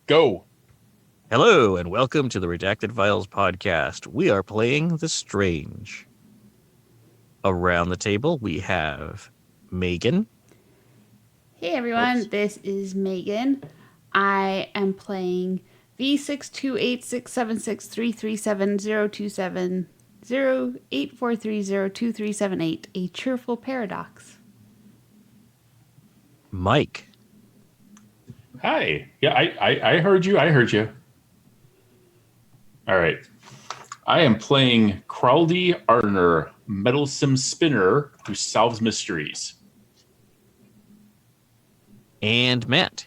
Go. Hello, and welcome to the Redacted Files podcast. We are playing The Strange. Around the table, we have Megan. Hey everyone, this is Megan. I am playing V628676337027084302378, a cheerful paradox. Mike. Hi. Yeah, I heard you. I heard you. All right. I am playing Crowley Arner, meddlesome spinner who solves mysteries. And Matt.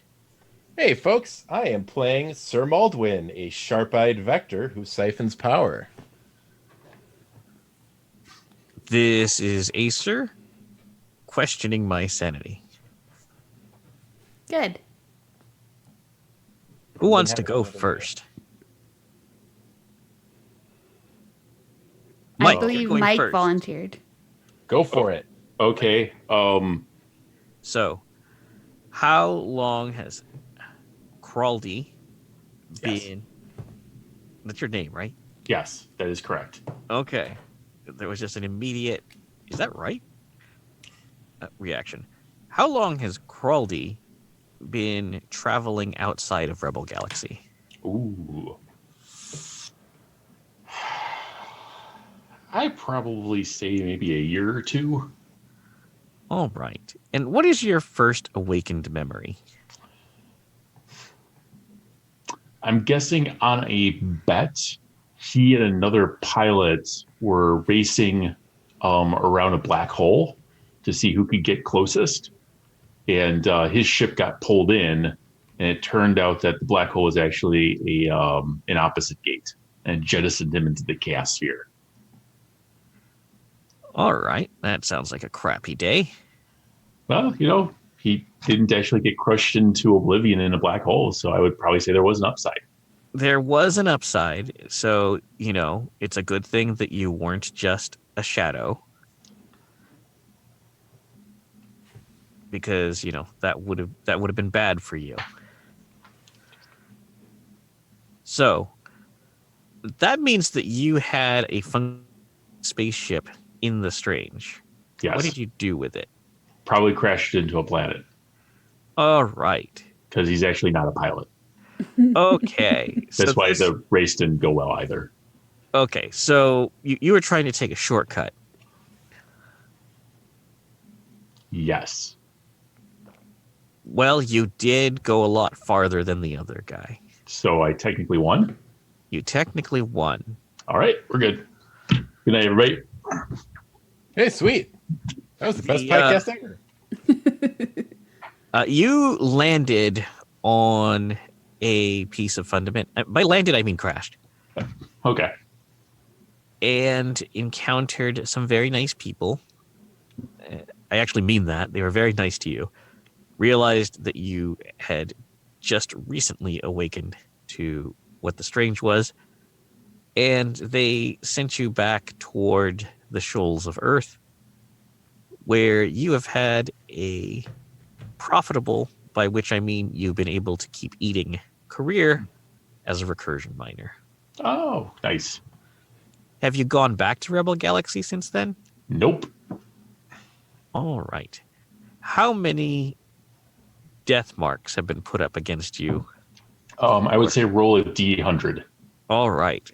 Hey, folks. I am playing Sir Maldwin, a sharp-eyed vector who siphons power. This is Acer, questioning my sanity. Good. Who wants to go first? Mike, I believe you're going Mike first. volunteered. Go for it. Okay. So, how long has Crowley Yes. been... That's your name, right? Yes, that is correct. Okay. There was just an immediate... Is that right? Reaction. How long has Crowley been traveling outside of Rebel Galaxy? Ooh. I probably say maybe a year or two. All right. And what is your first awakened memory? I'm guessing on a bet, he and another pilot were racing around a black hole to see who could get closest. And his ship got pulled in, and it turned out that the black hole was actually an opposite gate and jettisoned him into the chaos sphere. All right. That sounds like a crappy day. Well, he didn't actually get crushed into oblivion in a black hole, so I would probably say there was an upside. There was an upside. So, it's a good thing that you weren't just a shadow. Because, that would have been bad for you. So, that means that you had a spaceship in the Strange. Yes. What did you do with it? Probably crashed into a planet All right. because he's actually not a pilot. Okay. That's why the race didn't go well either. Okay, so you were trying to take a shortcut. Yes. Well, you did go a lot farther than the other guy. So I technically won. You technically won. All right, we're good. Good night, everybody. Hey, sweet. That was the best podcast ever. You landed on a piece of fundament. By landed, I mean crashed. Okay. And encountered some very nice people. I actually mean that. They were very nice to you. Realized that you had just recently awakened to what the Strange was. And they sent you back toward the shoals of Earth, where you have had a profitable, by which I mean you've been able to keep eating, career as a recursion miner. Oh, nice. Have you gone back to Rebel Galaxy since then? Nope. All right. How many death marks have been put up against you? I would say roll a D100. All right.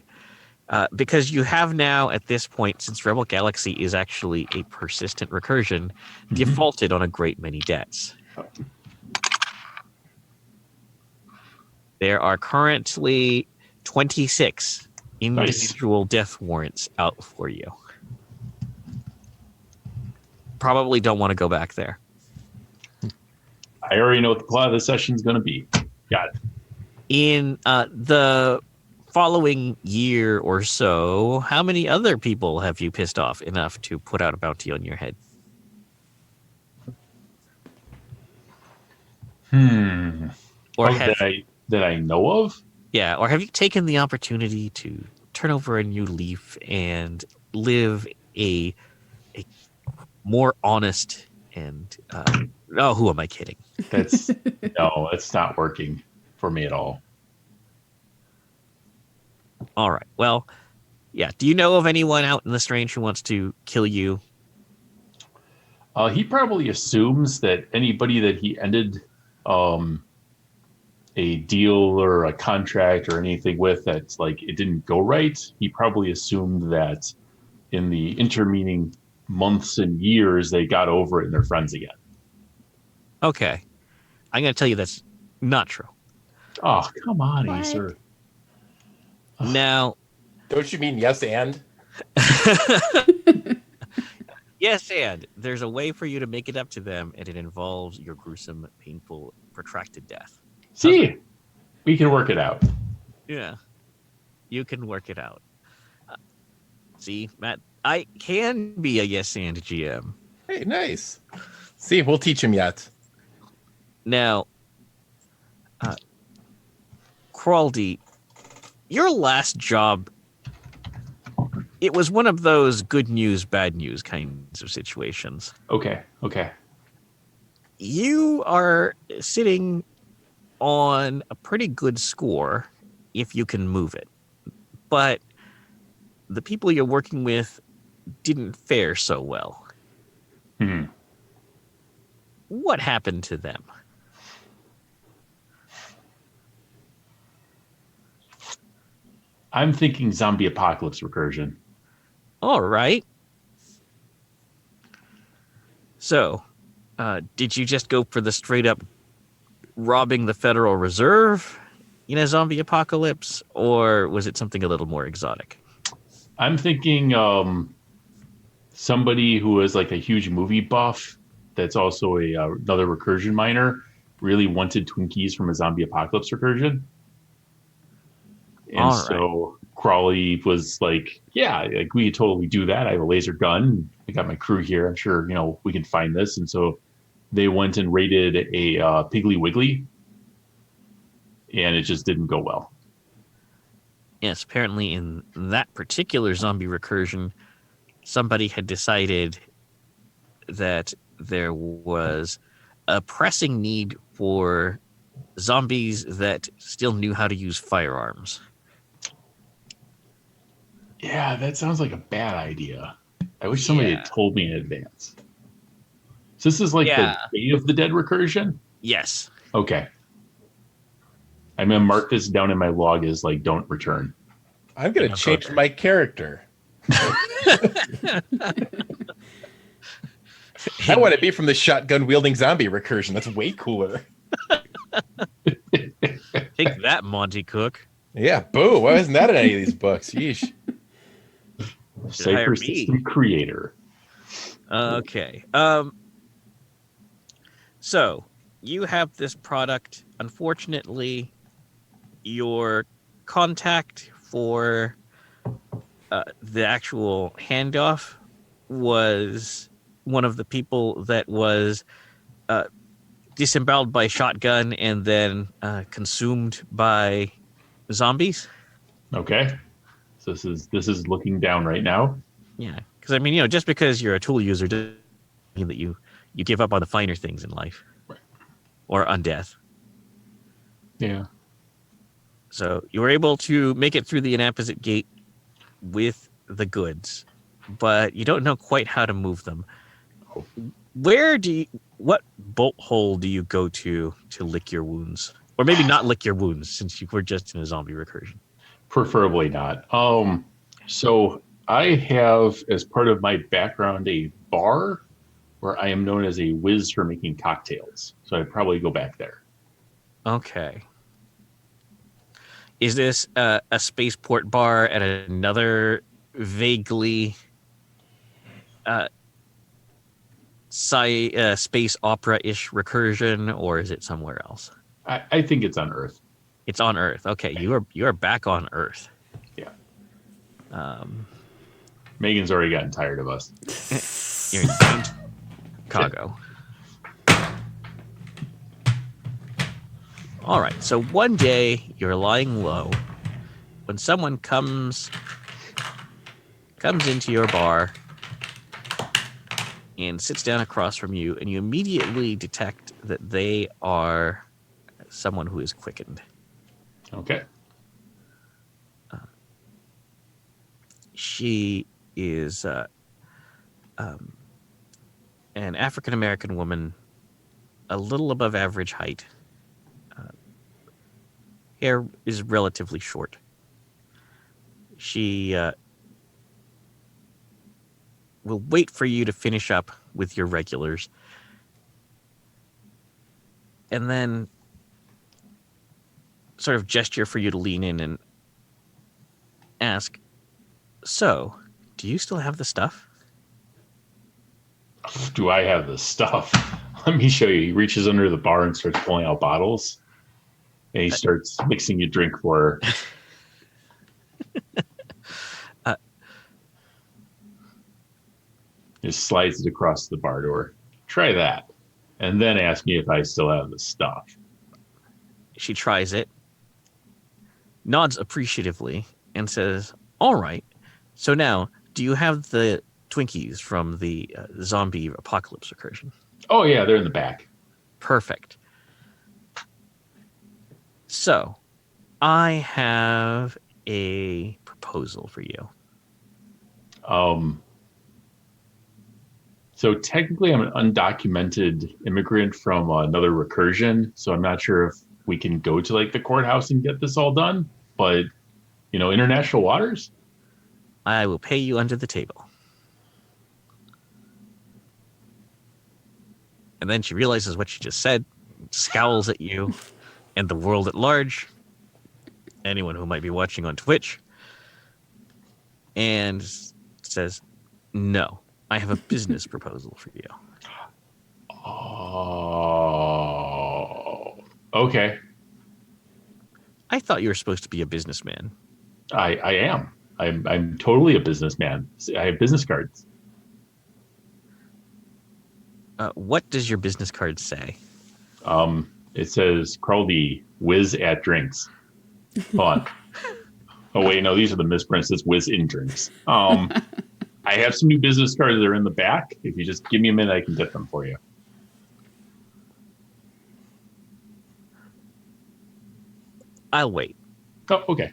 Because you have now, at this point, since Rebel Galaxy is actually a persistent recursion, defaulted on a great many debts. There are currently 26 individual death warrants out for you. Probably don't want to go back there. I already know what the plot of the session is going to be. Got it. In the following year or so, how many other people have you pissed off enough to put out a bounty on your head? Or that I know of? Yeah, or have you taken the opportunity to turn over a new leaf and live a more honest and who am I kidding? That's no, it's not working for me at all. All right. Well, yeah. Do you know of anyone out in the strange who wants to kill you? He probably assumes that anybody that he ended um, a deal or a contract or anything with that's like it didn't go right, he probably assumed that in the intervening months and years they got over it and they're friends again. Okay. I'm going to tell you that's not true. Oh, come on, What? Acer. Now, Don't you mean yes and? yes, and there's a way for you to make it up to them, and it involves your gruesome, painful, protracted death. See, we can work it out. Yeah. You can work it out. See, Matt, I can be a yes and GM. Hey, nice. See, we'll teach him yet. Now, Crawldy, your last job, it was one of those good news, bad news kinds of situations. Okay. You are sitting on a pretty good score if you can move it. But the people you're working with didn't fare so well. Hmm. What happened to them? I'm thinking zombie apocalypse recursion. All right. So, did you just go for the straight up robbing the Federal Reserve in a zombie apocalypse, or was it something a little more exotic? I'm thinking somebody who is like a huge movie buff that's also another recursion miner really wanted Twinkies from a zombie apocalypse recursion. And All right. so Crawley was like, yeah, like we could totally do that. I have a laser gun. I got my crew here. I'm sure, we can find this. And so they went and raided a Piggly Wiggly, and it just didn't go well. Yes, apparently in that particular zombie recursion, somebody had decided that there was a pressing need for zombies that still knew how to use firearms. Yeah, that sounds like a bad idea. I wish somebody had told me in advance. So this is like the Day of the Dead recursion? Yes. Okay. I'm going to mark this down in my log as like, don't return. I'm going to change my character. I want to be from the shotgun wielding zombie recursion. That's way cooler. Take that, Monte Cook. Yeah, boo. Why isn't that in any of these books? Yeesh. Cypher system creator. Okay. So you have this product. Unfortunately, your contact for the actual handoff was one of the people that was disemboweled by shotgun and then consumed by zombies. Okay. So this is looking down right now. Yeah, because I mean, just because you're a tool user doesn't mean that you give up on the finer things in life, right, or on death. Yeah. So you were able to make it through the inapposite gate with the goods, but you don't know quite how to move them. What bolt hole do you go to lick your wounds? Or maybe not lick your wounds, since you were just in a zombie recursion. Preferably not. So I have, as part of my background, a bar where I am known as a whiz for making cocktails. So I'd probably go back there. Okay. Is this a spaceport bar at another vaguely space opera-ish recursion, or is it somewhere else? I think it's on Earth. It's on Earth. Okay, you are back on Earth. Yeah. Um, Megan's already gotten tired of us. You're in Chicago. All right. So one day you're lying low when someone comes into your bar and sits down across from you, and you immediately detect that they are someone who is quickened. Okay. She is an African American woman, a little above average height. Hair is relatively short. She will wait for you to finish up with your regulars, and then sort of gesture for you to lean in and ask, "So, do you still have the stuff?" Do I have the stuff? Let me show you. He reaches under the bar and starts pulling out bottles, and he starts mixing a drink for her. Just slides it across the bar door. Try that, and then ask me if I still have the stuff. She tries it, nods appreciatively, and says, "All right. So now, do you have the Twinkies from the zombie apocalypse recursion?" Oh yeah, they're in the back. Perfect. So, I have a proposal for you. So technically, I'm an undocumented immigrant from another recursion, so I'm not sure if we can go to like the courthouse and get this all done. But international waters. I will pay you under the table. And then she realizes what she just said, scowls at you and the world at large, anyone who might be watching on Twitch, and says, "No, I have a business proposal for you." Oh, okay. I thought you were supposed to be a businessman. I am. I'm totally a businessman. I have business cards. What does your business card say? It says Crowley whiz at drinks. Hold on. Oh wait, no, these are the misprints. It's whiz in drinks. I have some new business cards that are in the back. If you just give me a minute, I can get them for you. I'll wait. Oh, okay.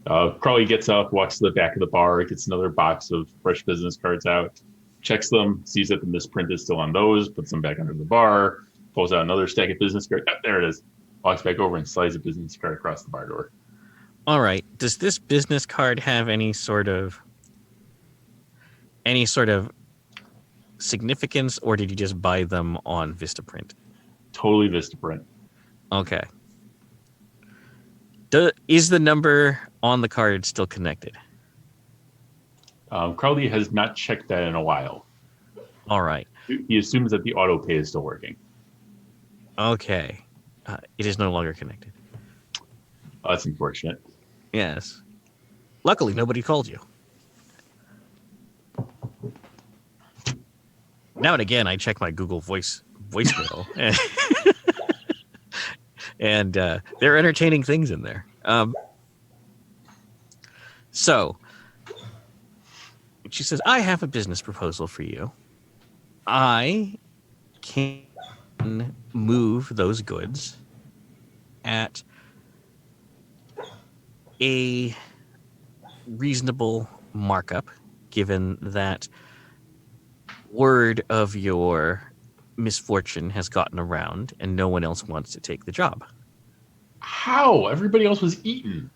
Crowley gets up, walks to the back of the bar, gets another box of fresh business cards out, checks them, sees that the misprint is still on those, puts them back under the bar, pulls out another stack of business cards. Oh, there it is. Walks back over and slides a business card across the bar door. All right. Does this business card have any sort of significance, or did you just buy them on Vistaprint? Totally Vistaprint. Okay. Is the number on the card still connected? Crowley has not checked that in a while. All right. He assumes that the auto pay is still working. Okay. It is no longer connected. Oh, that's unfortunate. Yes. Luckily, nobody called you. Now and again, I check my Google voicemail, and there are entertaining things in there. So she says, "I have a business proposal for you. I can move those goods at a reasonable markup, given that word of your misfortune has gotten around and no one else wants to take the job." How? Everybody else was eaten.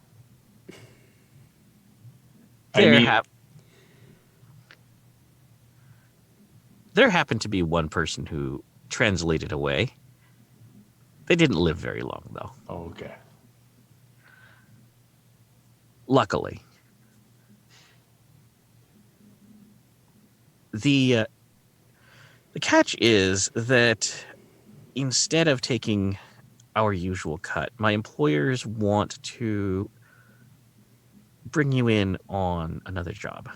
There happened to be one person who translated away. They didn't live very long, though. Okay. Luckily. The catch is that instead of taking our usual cut, my employers want to bring you in on another job.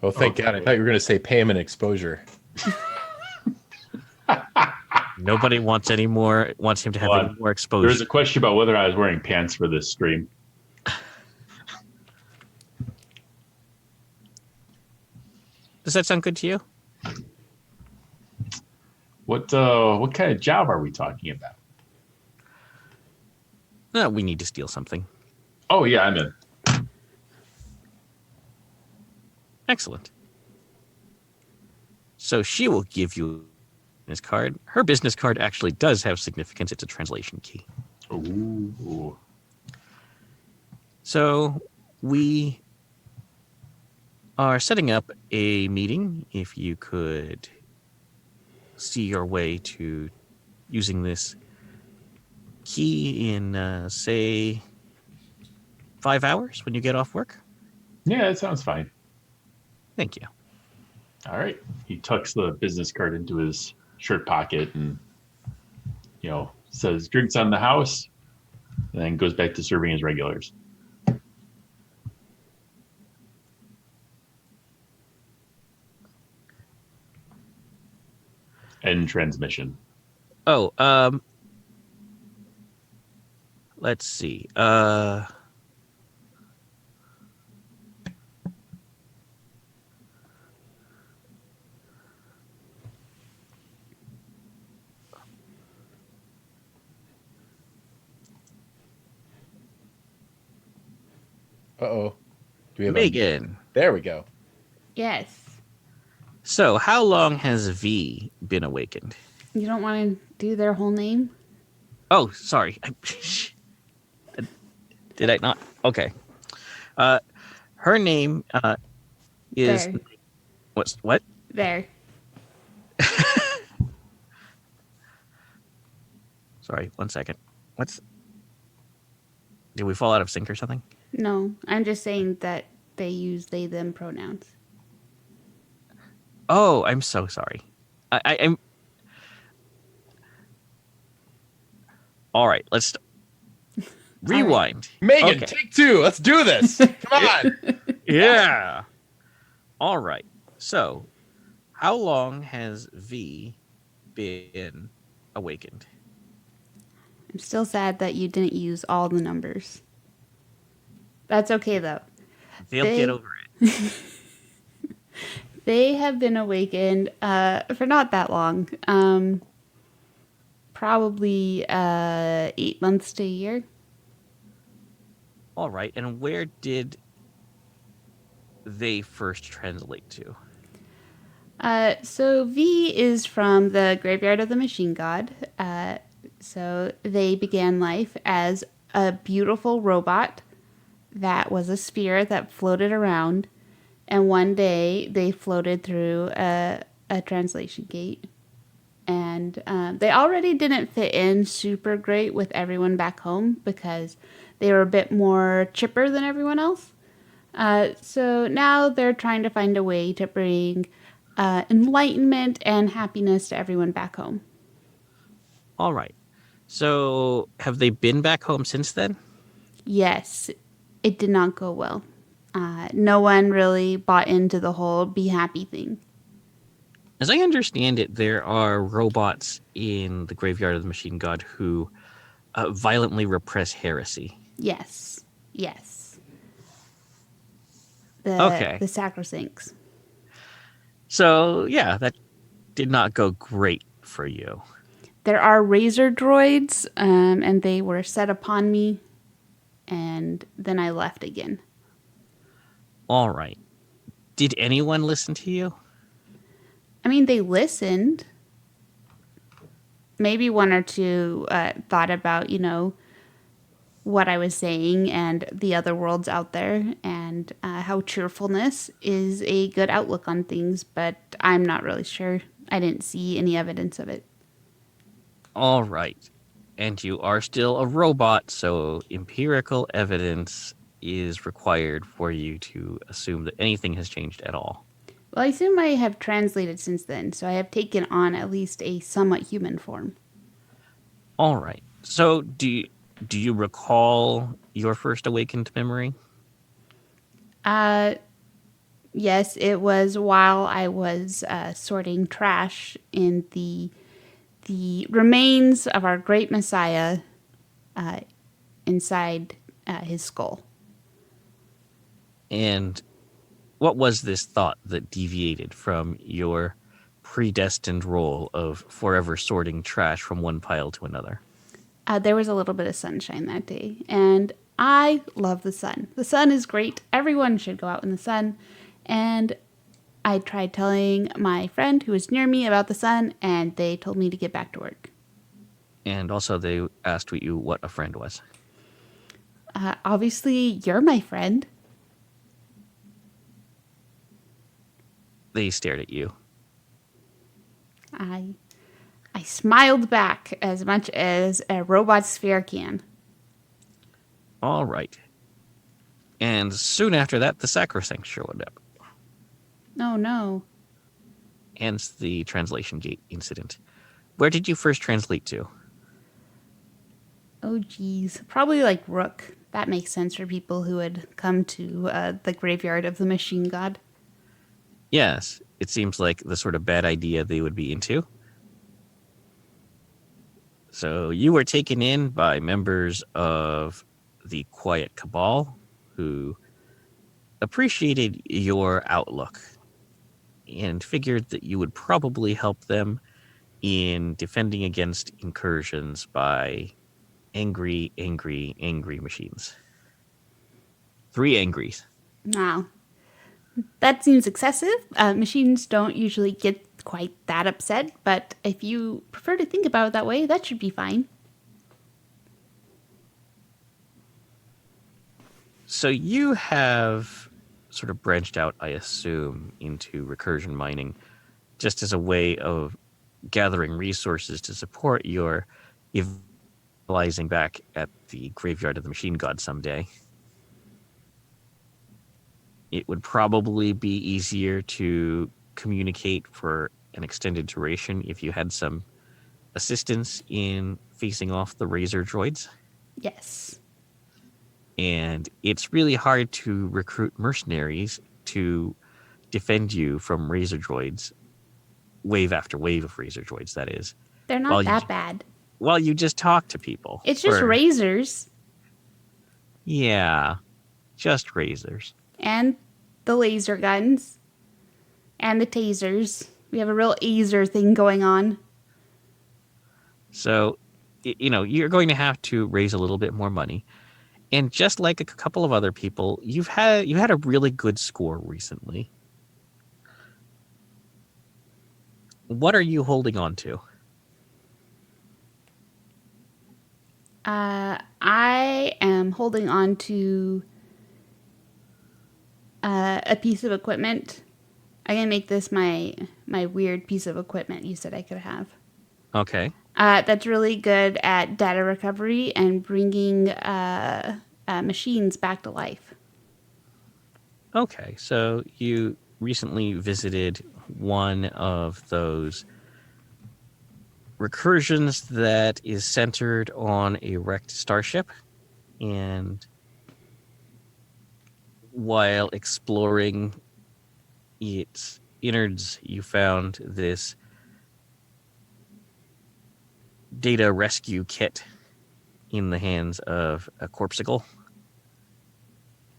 Oh, thank God. I thought you were going to say payment exposure. Nobody wants him to have any more exposure. There's a question about whether I was wearing pants for this stream. Does that sound good to you? What kind of job are we talking about? We need to steal something. Oh, yeah, I'm in. Excellent. So she will give you a business card. Her business card actually does have significance. It's a translation key. Ooh. So we are setting up a meeting. If you could see your way to using this key in, say, 5 hours when you get off work. Yeah, that sounds fine. Thank you. All right. He tucks the business card into his shirt pocket and, says drinks on the house, and then goes back to serving his regulars. End transmission. Oh, let's see. Uh-oh. Do we have Megan. There we go. Yes. So, how long has V been awakened? You don't want to do their whole name? Oh, sorry. Did I not? Okay. Her name is There. what? There. Sorry, 1 second. Did we fall out of sync or something? No, I'm just saying that they use they, them pronouns. Oh, I'm so sorry. I'm all right. Let's rewind. Megan, Okay. take 2. Let's do this. Come on. Yeah. All right. So, how long has V been awakened? I'm still sad that you didn't use all the numbers. That's okay, though. They'll get over it. They have been awakened for not that long. Probably 8 months to a year. All right. And where did they first translate to? So V is from the graveyard of the machine god. So they began life as a beautiful robot that was a sphere that floated around. And one day they floated through a translation gate. And they already didn't fit in super great with everyone back home because they were a bit more chipper than everyone else. So now they're trying to find a way to bring enlightenment and happiness to everyone back home. All right. So, have they been back home since then? Yes, it did not go well. No one really bought into the whole be happy thing. As I understand it, there are robots in the graveyard of the machine god who violently repress heresy. Yes. The Okay. The sacrosancts. So, yeah, that did not go great for you. There are razor droids, and they were set upon me, and then I left again. All right. Did anyone listen to you? I mean, they listened. Maybe one or two thought about, what I was saying and the other worlds out there and how cheerfulness is a good outlook on things, but I'm not really sure. I didn't see any evidence of it. All right. And you are still a robot, so empirical evidence is required for you to assume that anything has changed at all. Well, I assume I have translated since then, so I have taken on at least a somewhat human form. All right. So do you recall your first awakened memory? Yes, it was while I was sorting trash in the remains of our great Messiah inside his skull. And what was this thought that deviated from your predestined role of forever sorting trash from one pile to another? There was a little bit of sunshine that day, and I love the sun. The sun is great. Everyone should go out in the sun. And I tried telling my friend who was near me about the sun, and they told me to get back to work. And also, they asked you what a friend was. Obviously, you're my friend. They stared at you. I smiled back as much as a robot sphere can. All right. And soon after that, the sacrosanct showed up. Oh no. Hence the translation gate incident. Where did you first translate to? Oh geez. Probably like Rook. That makes sense for people who would come to the graveyard of the machine god. Yes, it seems like the sort of bad idea they would be into. So you were taken in by members of the Quiet Cabal who appreciated your outlook and figured that you would probably help them in defending against incursions by angry machines. 3 angries. Wow. That seems excessive. Machines don't usually get quite that upset, but if you prefer to think about it that way, that should be fine. So you have sort of branched out, I assume, into recursion mining just as a way of gathering resources to support your evangelizing back at the graveyard of the machine god someday. It would probably be easier to communicate for an extended duration if you had some assistance in facing off the razor droids. Yes. And it's really hard to recruit mercenaries to defend you from razor droids, wave after wave of razor droids, that is. They're while not you, that bad. while you just talk to people. It's just razors Yeah, just razors. and the laser guns and the tasers. We have a real azer thing going on. So, you're going to have to raise a little bit more money. And just like a couple of other people, you had a really good score recently. What are you holding on to? I am holding on to a piece of equipment. I'm gonna make this my weird piece of equipment you said I could have. Okay. That's really good at data recovery and bringing machines back to life. Okay. So you recently visited one of those recursions that is centered on a wrecked starship, and while exploring its innards, you found this data rescue kit in the hands of a corpsicle,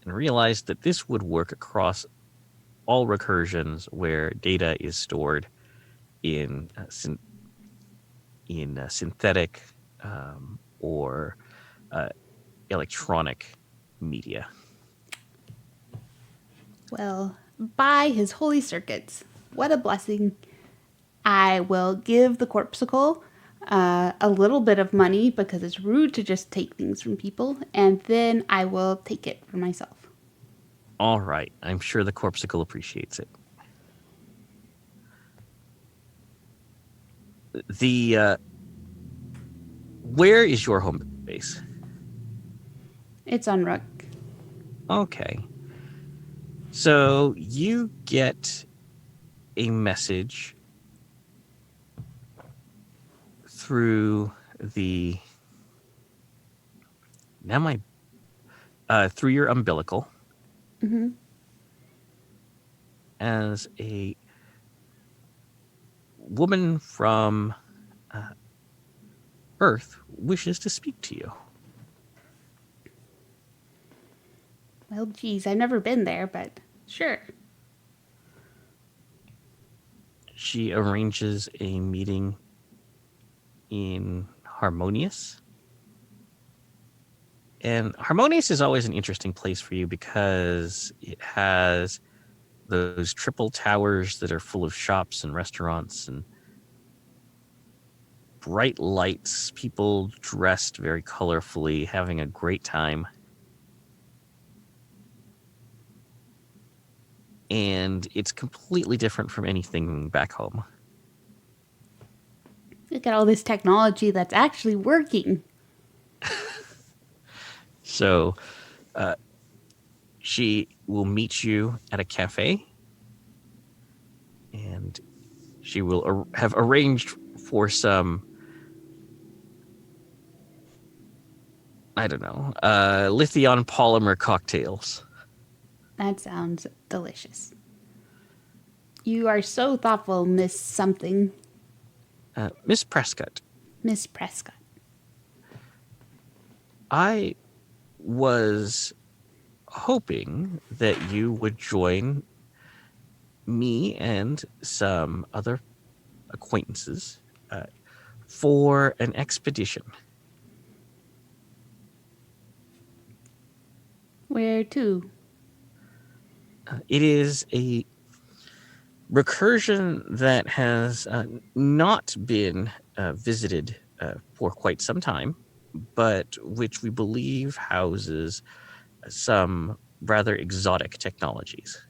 and realized that this would work across all recursions where data is stored in synthetic or electronic media. Well, by his holy circuits, what a blessing. I will give the corpsicle a little bit of money because it's rude to just take things from people, and then I will take it for myself. All right. I'm sure the corpsicle appreciates it. Where is your home base? It's on Rook. Okay. So you get a message through the through your umbilical as a woman from Earth wishes to speak to you. Well, geez, I've never been there, but sure. She arranges a meeting in Harmonious, And Harmonious is always an interesting place for you because it has those triple towers that are full of shops and restaurants and bright lights, people dressed very colorfully, having a great time. And it's completely different from anything back home. Look at all this technology that's actually working. So she will meet you at a cafe, and she will have arranged for some, I don't know, lithium polymer cocktails. That sounds delicious. You are so thoughtful, Miss Something. Miss Prescott, Miss Prescott. I was hoping that you would join me and some other acquaintances for an expedition. Where to? It is a recursion that has not been visited for quite some time, but which we believe houses some rather exotic technologies.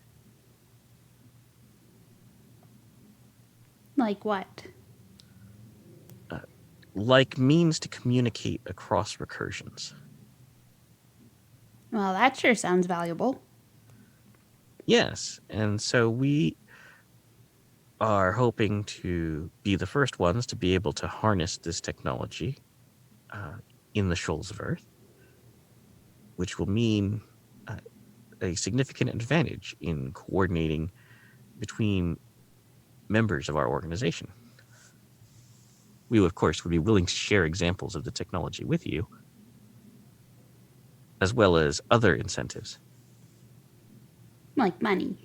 Like what? Like means to communicate across recursions. Well, that sure sounds valuable. Yes, and so we are hoping to be the first ones to be able to harness this technology in the shoals of Earth, which will mean a significant advantage in coordinating between members of our organization. We, of course, would be willing to share examples of the technology with you, as well as other incentives. Like money.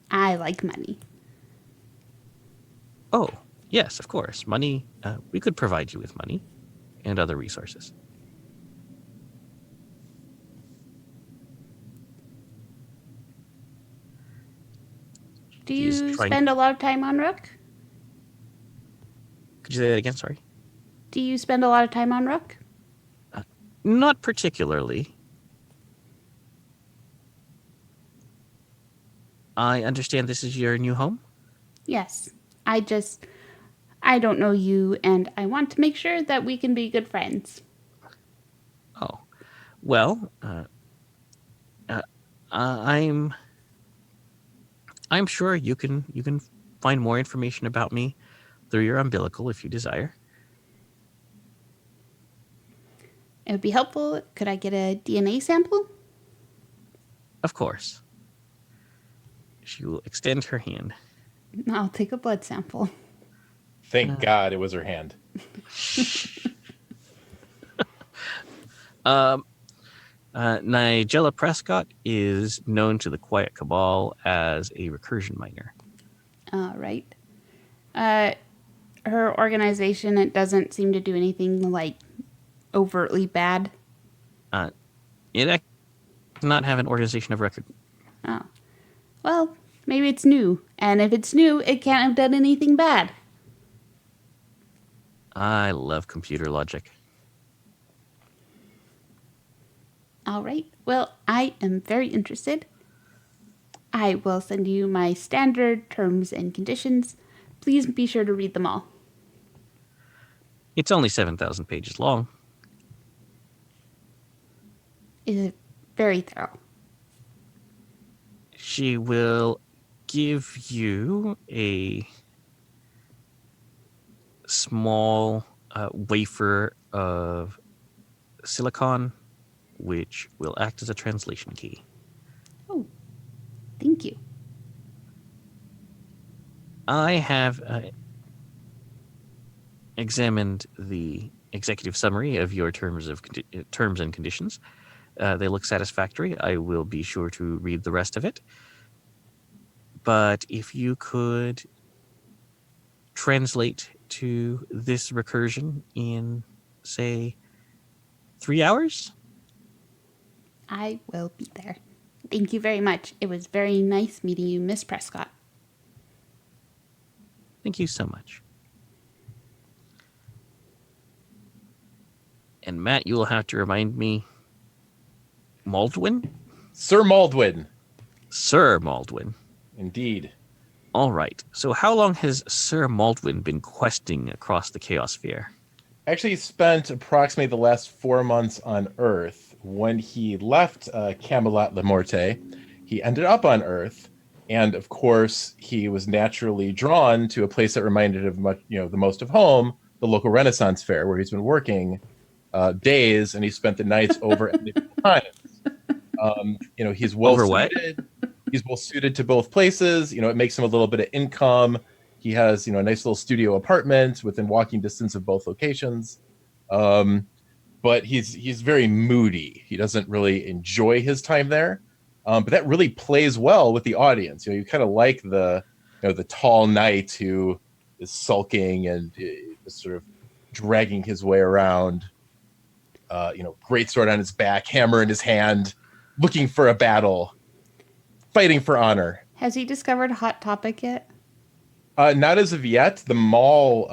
I like money. Oh, yes, of course. Money, we could provide you with money and other resources. Do She's you trying. spend a lot of time on Rook? Could you say that again? Sorry. Do you spend a lot of time on Rook? Not particularly. I understand this is your new home? Yes. I don't know you, and I want to make sure that we can be good friends. Oh, well, I'm sure you can find more information about me through your umbilical if you desire. It would be helpful. Could I get a DNA sample? Of course. She will extend her hand. I'll take a blood sample. Thank God it was her hand. Nigella Prescott is known to the Quiet Cabal as a recursion miner. All right. Her organization, it doesn't seem to do anything like overtly bad. It does not have an organization of record. Oh. Well, maybe it's new. And if it's new, it can't have done anything bad. I love computer logic. All right. Well, I am very interested. I will send you my standard terms and conditions. Please be sure to read them all. It's only 7,000 pages long. It is very thorough. She will give you a small wafer of silicon, which will act as a translation key. Oh, thank you. I have examined the executive summary of your terms and conditions. They look satisfactory. I will be sure to read the rest of it. But if you could translate to this recursion in, say, 3 hours? I will be there. Thank you very much. It was very nice meeting you, Miss Prescott. Thank you so much. And Matt, you will have to remind me. Maldwin? Sir Maldwin. Sir Maldwin. Indeed. All right. So how long has Sir Maldwin been questing across the Chaos Sphere? Actually, he spent approximately the last 4 months on Earth. When he left Camelot Le Morte, he ended up on Earth, and of course, he was naturally drawn to a place that reminded him much, the most of home, the local Renaissance Fair, where he's been working days, and he spent the nights over at medieval times. He's well Over what? suited. He's well suited to both places. It makes him a little bit of income. He has, a nice little studio apartment within walking distance of both locations. But he's very moody. He doesn't really enjoy his time there. But that really plays well with the audience. You kind of like the tall knight who is sulking and sort of dragging his way around. Great sword on his back, hammer in his hand, looking for a battle, fighting for honor. Has he discovered Hot Topic yet? Not as of yet. The mall,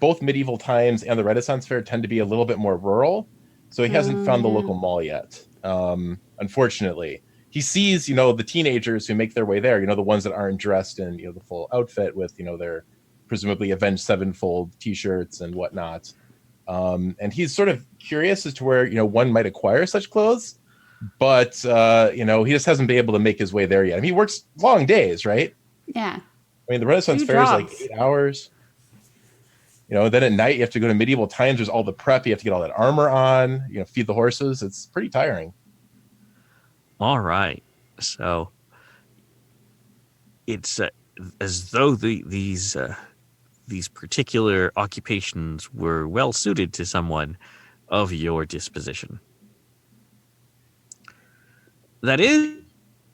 both medieval times and the Renaissance Fair tend to be a little bit more rural, so he hasn't found the local mall yet. Unfortunately, he sees, the teenagers who make their way there. The ones that aren't dressed in, the full outfit with, their presumably Avenged Sevenfold T-shirts and whatnot. And he's sort of curious as to where, one might acquire such clothes, but he just hasn't been able to make his way there yet. I mean, he works long days, right? Yeah. I mean, the Renaissance Fair is like 8 hours. Then at night you have to go to medieval times. There's all the prep. You have to get all that armor on, feed the horses. It's pretty tiring. All right. So it's as though these particular occupations were well suited to someone of your disposition. That is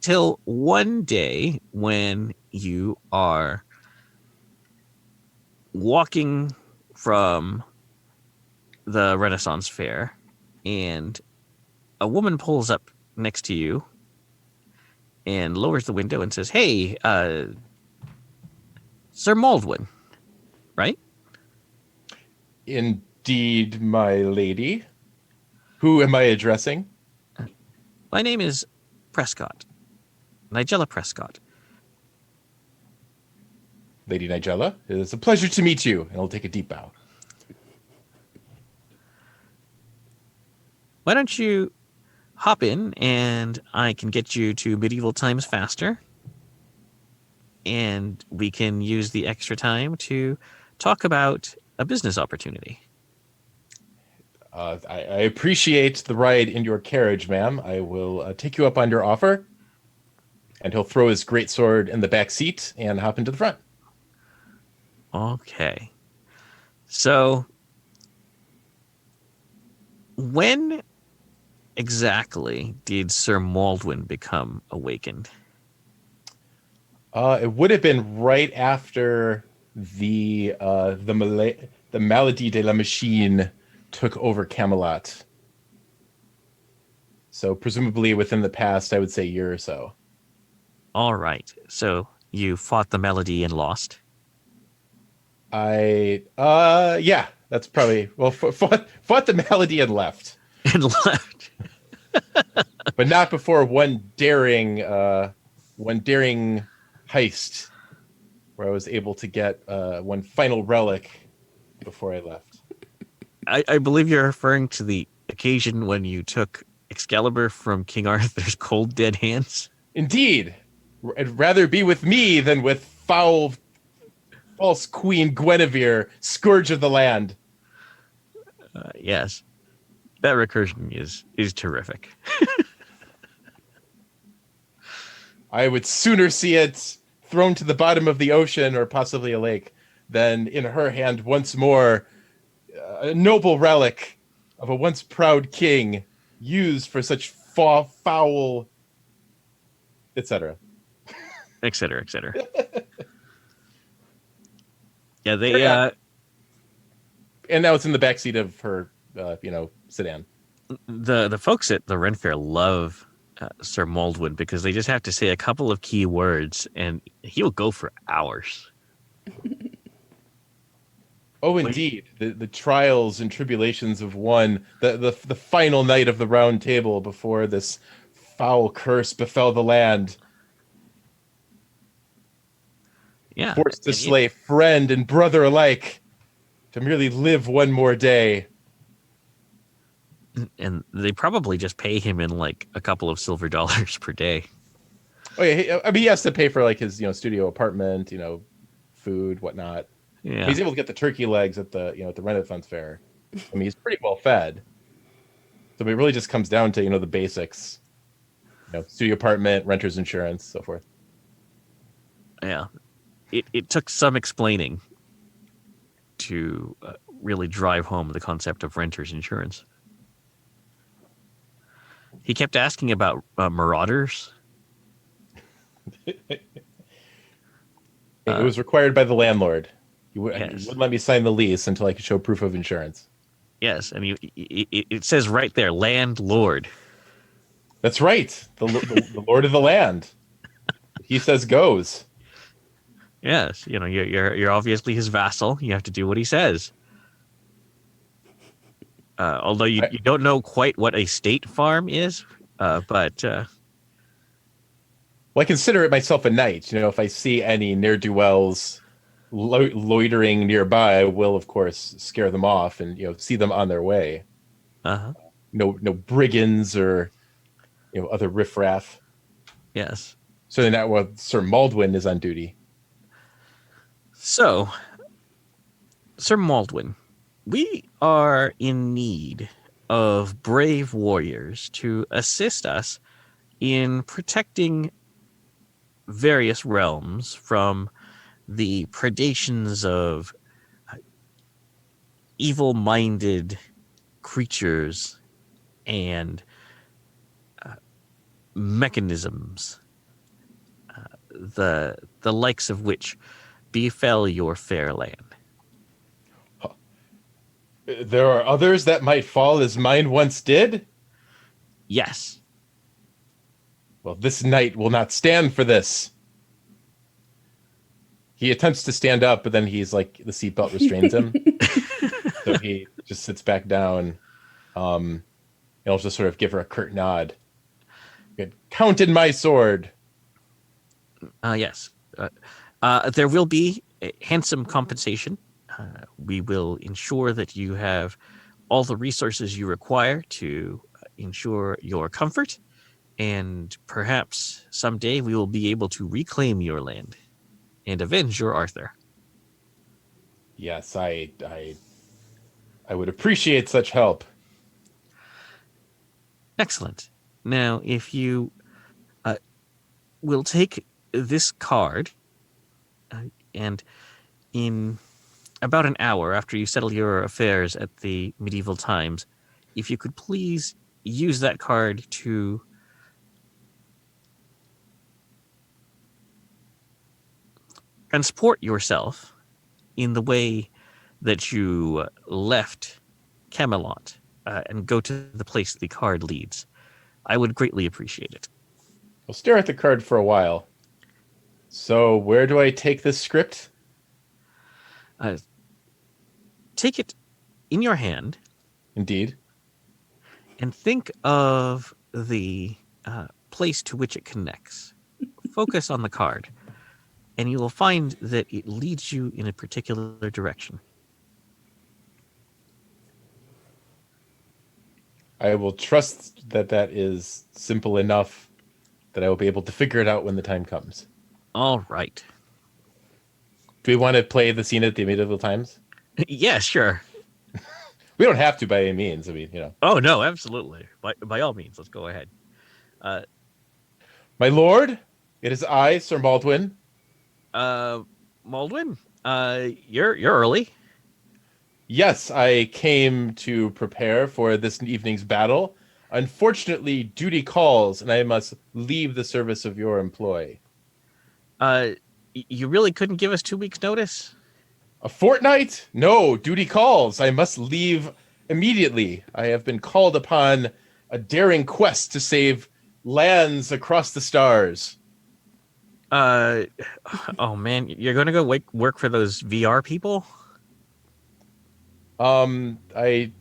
till one day when you are walking from the Renaissance Fair and a woman pulls up next to you and lowers the window and says, "Hey, Sir Maldwin, right?" Indeed, my lady. Who am I addressing? My name is Prescott. Nigella Prescott. Lady Nigella, it is a pleasure to meet you. And I'll take a deep bow. Why don't you hop in and I can get you to medieval times faster, and we can use the extra time to talk about a business opportunity. I appreciate the ride in your carriage, ma'am. I will take you up on your offer. And he'll throw his greatsword in the back seat and hop into the front. Okay. So, when exactly did Sir Maldwin become awakened? It would have been right after the Maladie de la Machine took over Camelot. So presumably within the past, I would say, year or so. All right. So you fought the Melody and lost? Yeah, that's probably, well, fought the Melody and left. And left. But not before one daring heist where I was able to get one final relic before I left. I believe you're referring to the occasion when you took Excalibur from King Arthur's cold dead hands. Indeed. I'd rather be with me than with false Queen Guinevere, scourge of the land. Yes. That recursion is terrific. I would sooner see it thrown to the bottom of the ocean or possibly a lake than in her hand once more a noble relic of a once proud king used for such foul, etc. Et cetera, et cetera. Yeah, they... And now it's in the backseat of her, sedan. The folks at the Ren Fair love Sir Maldwin because they just have to say a couple of key words and he'll go for hours. Oh, indeed, the trials and tribulations of one, the final night of the Round Table before this foul curse befell the land, Yeah, forced to slay friend and brother alike, to merely live one more day. and they probably just pay him in like a couple of silver dollars per day. Oh yeah, I mean he has to pay for like his studio apartment, food, whatnot. Yeah, He's able to get the turkey legs at the at the Renaissance Fair. I mean he's pretty well fed. So it really just comes down to the basics, studio apartment, renter's insurance, so forth. yeah. It took some explaining to really drive home the concept of renter's insurance. He kept asking about marauders. It was required by the landlord. He wouldn't let me sign the lease until I could show proof of insurance. Yes, and it says right there, landlord. That's right. The lord of the land. He says goes. Yes, you're obviously his vassal. You have to do what he says. Although you don't know quite what a state farm is, but well, I consider it myself a knight. If I see any ne'er-do-wells loitering nearby, I will, of course, scare them off and see them on their way. No brigands or other riffraff. Yes. Certainly not while Sir Maldwin is on duty. So, Sir Maldwin, we are in need of brave warriors to assist us in protecting various realms from the predations of evil-minded creatures and mechanisms, the likes of which befell your fair land. There are others that might fall as mine once did? Yes. Well, this knight will not stand for this. He attempts to stand up, but then he's like, the seatbelt restrains him. So he just sits back down. And I'll just sort of give her a curt nod. Good. Counted my sword. Yes. There will be a handsome compensation. We will ensure that you have all the resources you require to ensure your comfort, and perhaps someday we will be able to reclaim your land and avenge your Arthur. Yes, I would appreciate such help. Excellent. Now, if you will take this card, and in about an hour after you settle your affairs at the Medieval Times, if you could please use that card to transport yourself in the way that you left Camelot and go to the place the card leads, I would greatly appreciate it. I'll stare at the card for a while. So, where do I take this script? Take it in your hand. Indeed. And think of the place to which it connects. Focus on the card, and you will find that it leads you in a particular direction. I will trust that is simple enough that I will be able to figure it out when the time comes. All right. Do we want to play the scene at the Medieval Times? Yeah, sure. We don't have to by any means. I mean, Oh, no, absolutely. By all means, let's go ahead. My lord, it is I, Sir Maldwin. Maldwin, you're early. Yes, I came to prepare for this evening's battle. Unfortunately, duty calls, and I must leave the service of your employ. You really couldn't give us 2 weeks' notice? A fortnight? No, duty calls. I must leave immediately. I have been called upon a daring quest to save lands across the stars. Oh man, you're gonna go work for those VR people? I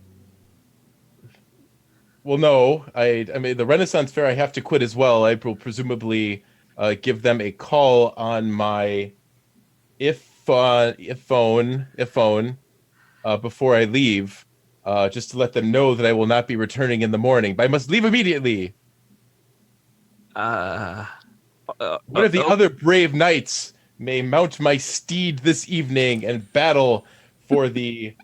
Well, no. I mean, the Renaissance Fair I have to quit as well. I will presumably give them a call on my if phone before I leave, just to let them know that I will not be returning in the morning. But I must leave immediately. Uh, One of the other brave knights may mount my steed this evening and battle for the.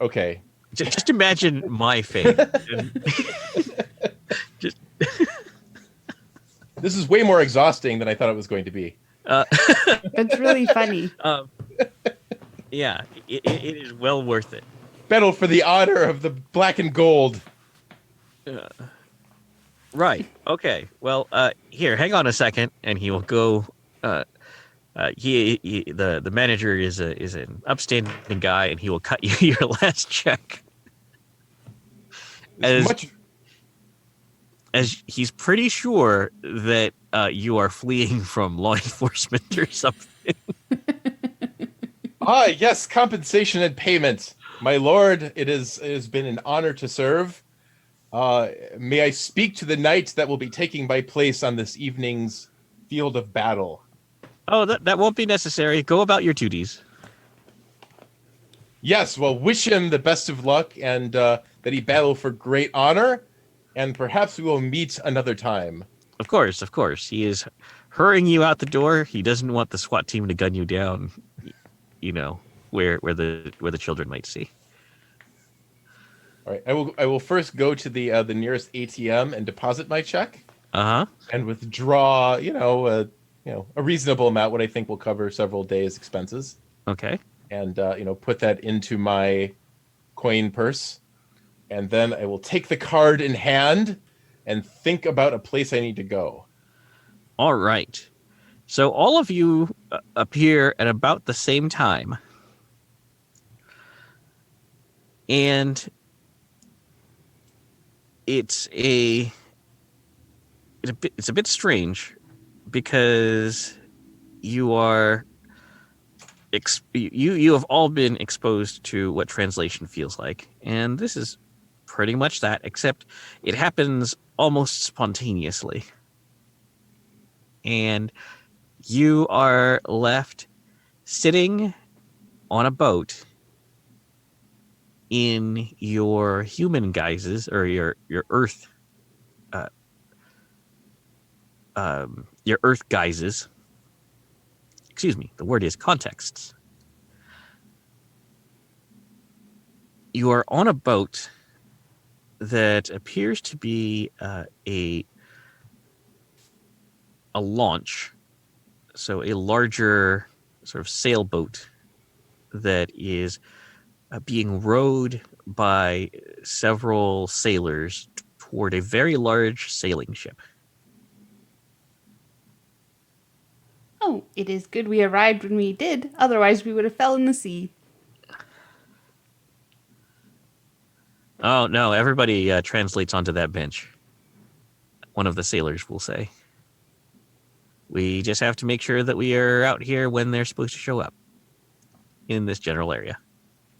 Okay. just imagine my fate. Just This is way more exhausting than I thought it was going to be. That's really funny. Yeah, it is well worth it. Battle for the honor of the black and gold. Right. Okay. Well, here, hang on a second, and he will go. The manager is an upstanding guy, and he will cut you your last check. As he's pretty sure that you are fleeing from law enforcement or something. Yes, compensation and payment. My lord, it has been an honor to serve. May I speak to the knight that will be taking my place on this evening's field of battle? Oh, that won't be necessary. Go about your duties. Yes, well, wish him the best of luck and that he battle for great honor, and perhaps we will meet another time. Of course. He is hurrying you out the door. He doesn't want the SWAT team to gun you down, you know, where the children might see. All right, I will first go to the nearest ATM and deposit my check. And withdraw, a reasonable amount, what I think will cover several days' expenses. Okay. And put that into my coin purse, and then I will take the card in hand and think about a place I need to go. All right. So all of you appear at about the same time. And it's a bit strange because you are you have all been exposed to what translation feels like, and this is pretty much that, except it happens almost spontaneously. And you are left sitting on a boat in your human guises, or your earth your earth guises. Excuse me, the word is contexts. You are on a boat that appears to be a launch, so a larger sort of sailboat that is being rowed by several sailors toward a very large sailing ship. Oh, it is good we arrived when we did. Otherwise, we would have fell in the sea. Oh, no, everybody translates onto that bench. One of the sailors will say. We just have to make sure that we are out here when they're supposed to show up in this general area.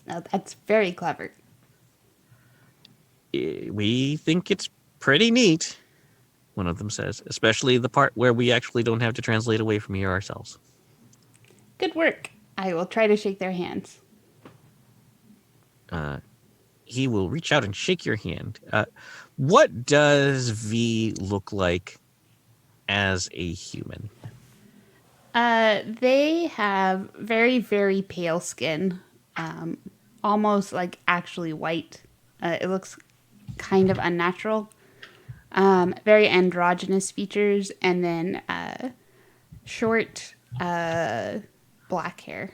Now, that's very clever. We think it's pretty neat, one of them says, especially the part where we actually don't have to translate away from here ourselves. Good work. I will try to shake their hands. He will reach out and shake your hand. What does V look like as a human? They have very, very pale skin. Almost like actually white. It looks kind of unnatural. Very androgynous features, and then short black hair.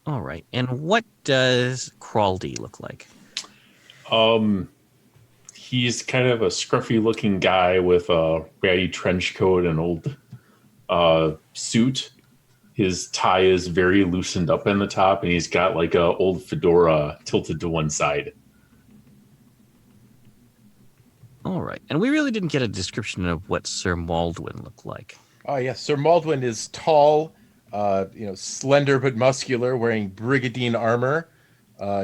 All right. And what does Crawldy look like? He's kind of a scruffy looking guy with a ratty trench coat and old suit. His tie is very loosened up in the top, and he's got like a old fedora tilted to one side. All right. And we really didn't get a description of what Sir Maldwin looked like. Oh yes, Sir Maldwin is tall, slender but muscular, wearing brigandine armor.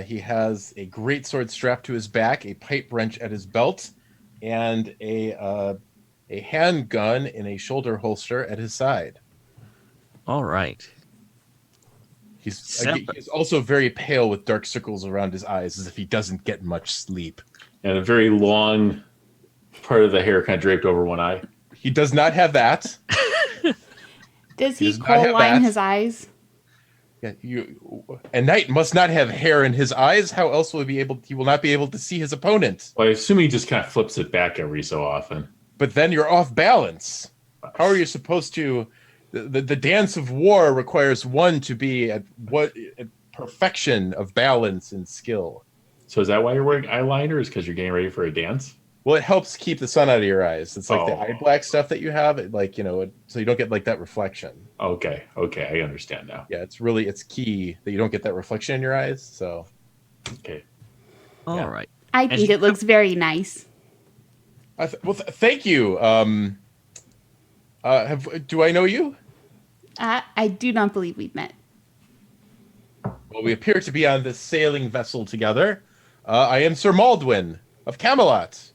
He has a great sword strapped to his back, a pipe wrench at his belt, and a handgun in a shoulder holster at his side. All right. He's also very pale with dark circles around his eyes, as if he doesn't get much sleep. And a very long part of the hair kind of draped over one eye. He does not have that. Does He he does not have coal line that. his eyes? Yeah, a knight must not have hair in his eyes. How else will he will not be able to see his opponent? Well, I assume he just kind of flips it back every so often. But then you're off balance. How are you supposed to? The dance of war requires one to be at perfection of balance and skill. So is that why you're wearing eyeliner? Is because you're getting ready for a dance? Well, it helps keep the sun out of your eyes. It's like the Oh. eye black stuff that you have, so you don't get like that reflection. Okay, I understand now. Yeah, it's key that you don't get that reflection in your eyes. So Okay. All right. I As think you it looks very nice. thank you. Do I know you? I do not believe we've met. Well, we appear to be on this sailing vessel together. I am Sir Maldwin of Camelot.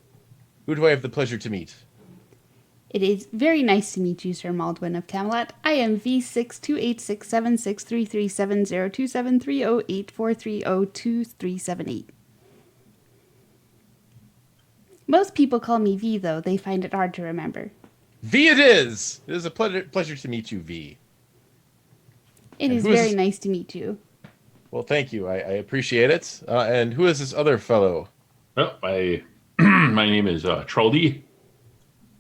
Who do I have the pleasure to meet? It is very nice to meet you, Sir Maldwin of Camelot. I am V6286763370273084302378. Most people call me V, though. They find it hard to remember. V it is! It is a pleasure to meet you, V. It And is who is very this? nice to meet you. Well, thank you. I appreciate it. And who is this other fellow? Well, my name is Troldy.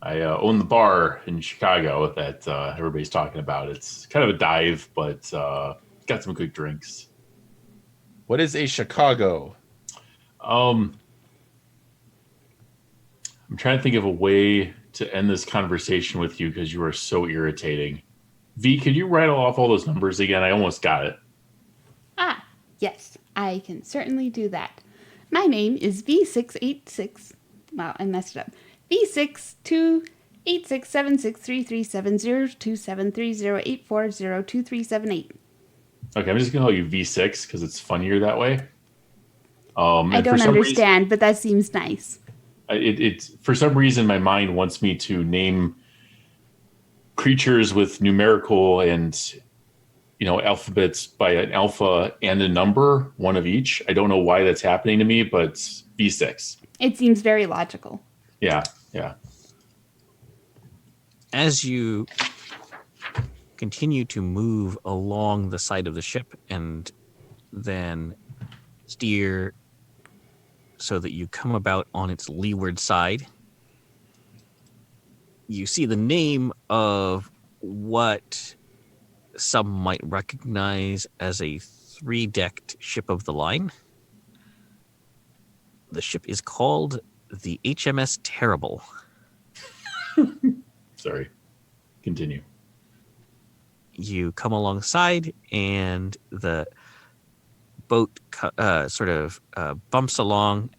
I own the bar in Chicago that everybody's talking about. It's kind of a dive, but got some good drinks. What is a Chicago? I'm trying to think of a way to end this conversation with you because you are so irritating. V, could you rattle off all those numbers again? I almost got it. Ah, yes, I can certainly do that. My name is V686. Wow, I messed it up. V6286763370273084022378. Okay, I'm just going to call you V6 because it's funnier that way. I don't understand, but that seems nice. It's for some reason my mind wants me to name creatures with numerical and alphabets by an alpha and a number, one of each. I don't know why that's happening to me, but V6. It seems very logical. Yeah. As you continue to move along the side of the ship and then steer so that you come about on its leeward side, you see the name of what some might recognize as a 3-decked ship of the line. The ship is called the HMS Terrible. Sorry. Continue. You come alongside and the boat bumps along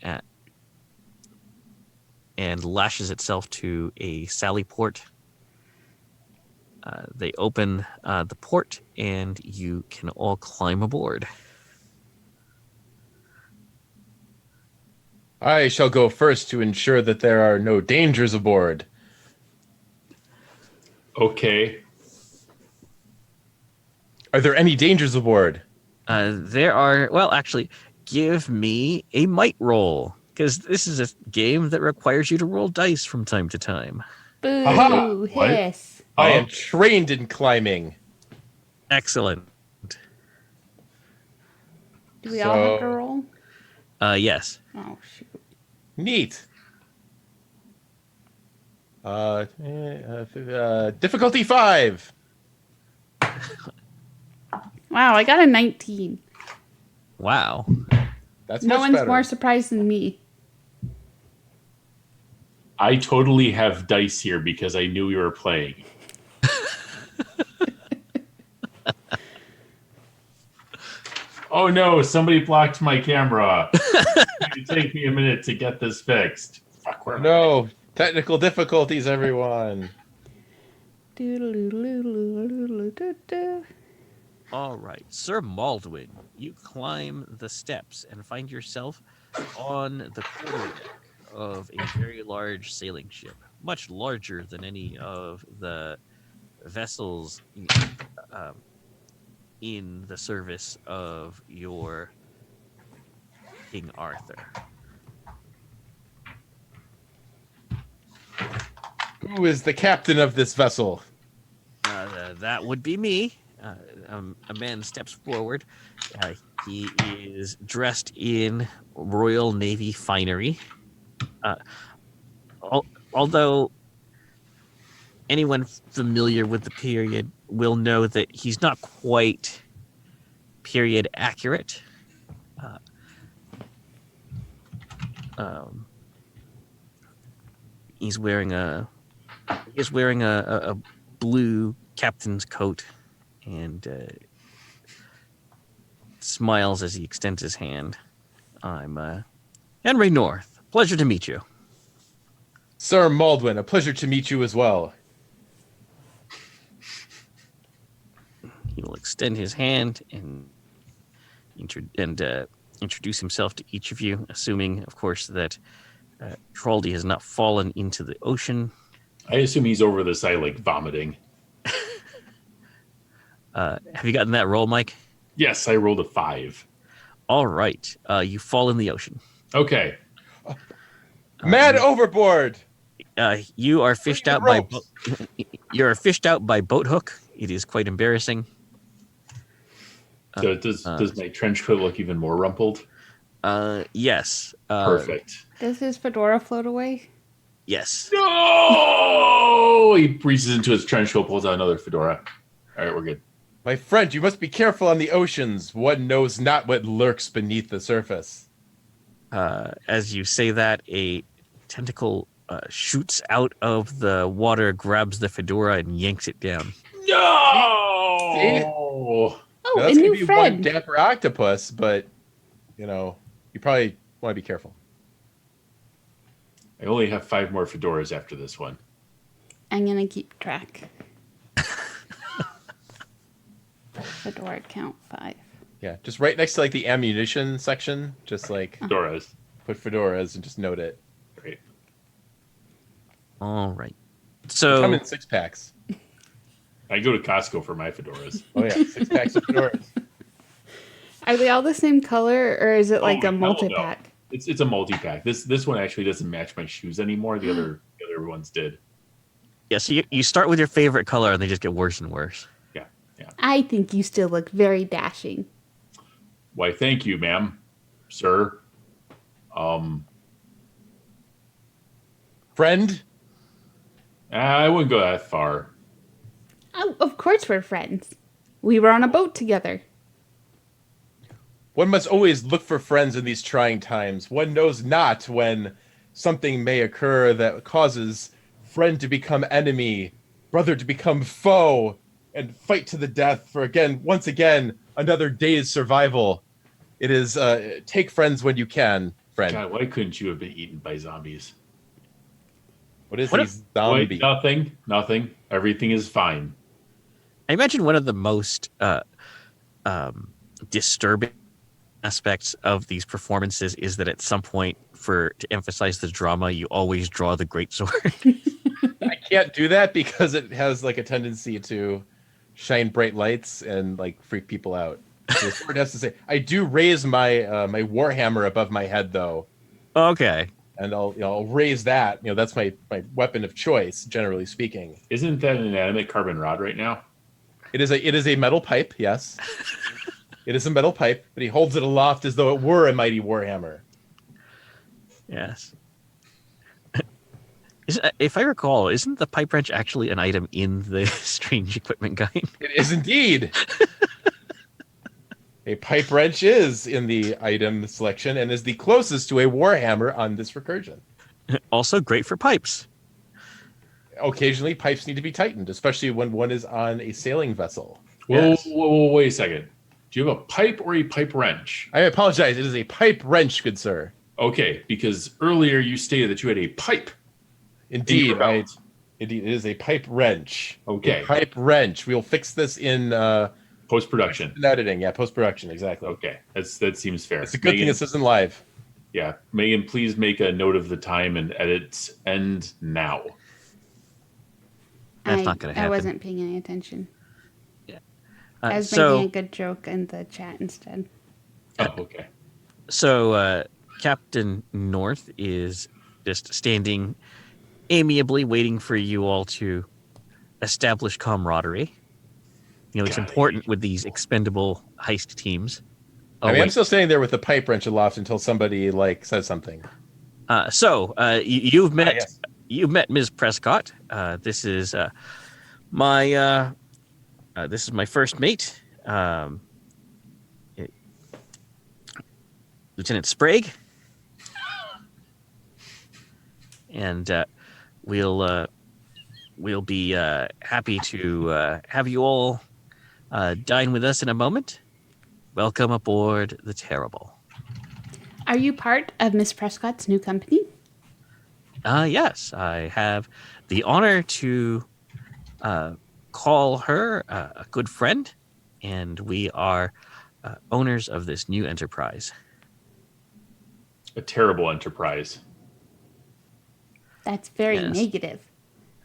and lashes itself to a sally port. They open the port and you can all climb aboard. I shall go first to ensure that there are no dangers aboard. Okay. Are there any dangers aboard? There are, well, actually, give me a might roll, because this is a game that requires you to roll dice from time to time. Boo, Aha! What? hiss. I am trained in climbing. Excellent. Do we all have to roll? Yes. Oh, shoot. Neat. Difficulty 5. Wow, I got a 19. Wow. That's No much one's better. more surprised than me. I totally have dice here because I knew we were playing. Oh no, somebody blocked my camera. It'll take me a minute to get this fixed. Fuck, where am I? No, technical difficulties, everyone. Doodle-doodle-doodle-doodle-doodle-doo. All right, Sir Maldwin, you climb the steps and find yourself on the quarterdeck of a very large sailing ship, much larger than any of the vessels in the service of your King Arthur. Who is the captain of this vessel? That would be me. A man steps forward. He is dressed in Royal Navy finery. Although anyone familiar with the period will know that he's not quite period accurate. He's wearing a blue captain's coat and smiles as he extends his hand. I'm Henry North. Pleasure to meet you. Sir Maldwin, a pleasure to meet you as well. He will extend his hand and introduce himself to each of you, assuming, of course, that Traldi has not fallen into the ocean. I assume he's over the side, like vomiting. Have you gotten that roll, Mike? Yes, I rolled a 5. All right. You fall in the ocean. Okay. Man overboard! You are fished out by you are fished out by boat hook. It is quite embarrassing. So does my trench coat look even more rumpled? Yes. Perfect. Does his fedora float away? Yes. No! He reaches into his trench coat, pulls out another fedora. All right, we're good. My friend, you must be careful on the oceans. One knows not what lurks beneath the surface. As you say that, a tentacle shoots out of the water, grabs the fedora, and yanks it down. No! See? Oh, Now, a that's gonna new be friend. one dapper octopus, but you probably want to be careful. I only have 5 more fedoras after this one. I'm gonna keep track. Fedora count 5. Yeah, just right next to like the ammunition section, just like Fedoras. put fedoras and just note it. Great. All right. They So come in 6-packs. I go to Costco for my fedoras. Oh yeah, 6-packs of fedoras. Are they all the same color, or is it like Oh, a hell multi-pack? It's a multi-pack. This one actually doesn't match my shoes anymore. The other ones did. yeah, so you start with your favorite color, and they just get worse and worse. Yeah. I think you still look very dashing. Why, thank you, ma'am, sir. Friend, I wouldn't go that far. Oh, of course we're friends. We were on a boat together. one must always look for friends in these trying times. One knows not when something may occur that causes friend to become enemy, brother to become foe, and fight to the death for once again, another day's survival. It is take friends when you can, friend. God, why couldn't you have been eaten by zombies? What is What these zombie? Wait, nothing. Everything is fine. I imagine one of the most disturbing aspects of these performances is that at some point, to emphasize the drama, you always draw the greatsword. I can't do that because it has like a tendency to shine bright lights and like freak people out. So the sword has to say, I do raise my my warhammer above my head though, Okay. and I'll raise that. That's my weapon of choice, generally speaking. Isn't that an inanimate carbon rod right now? It is a metal pipe, yes. It is a metal pipe, but he holds it aloft as though it were a mighty warhammer. Yes. If I recall, isn't the pipe wrench actually an item in the strange equipment guide? It is indeed. A pipe wrench is in the item selection and is the closest to a warhammer on this recursion. Also great for pipes. Occasionally, pipes need to be tightened, especially when one is on a sailing vessel. Whoa, Yes. whoa, wait a second. Do you have a pipe or a pipe wrench? I apologize. It is a pipe wrench, good sir. Okay, because earlier you stated that you had a pipe. Indeed, indeed, it is a pipe wrench. Okay. A pipe wrench. We'll fix this in Post-production. editing. Yeah, post-production, exactly. Okay, that seems fair. It's a good thing this isn't live. Yeah, Megan, please make a note of the time and edits end now. That's not going to happen. I wasn't paying any attention. Yeah. I was making a good joke in the chat instead. Oh, okay. So Captain North is just standing amiably waiting for you all to establish camaraderie. You know, it's important with these expendable heist teams. I mean, I'm still standing there with the pipe wrench aloft until somebody says something. You've met yes. You've met Ms. Prescott. This is my first mate, Lieutenant Sprague, and we'll be happy to have you all dine with us in a moment. Welcome aboard the Terrible. Are you part of Miss Prescott's new company? Yes, I have the honor to call her a good friend, and we are owners of this new enterprise. A terrible enterprise. That's very Yes. negative.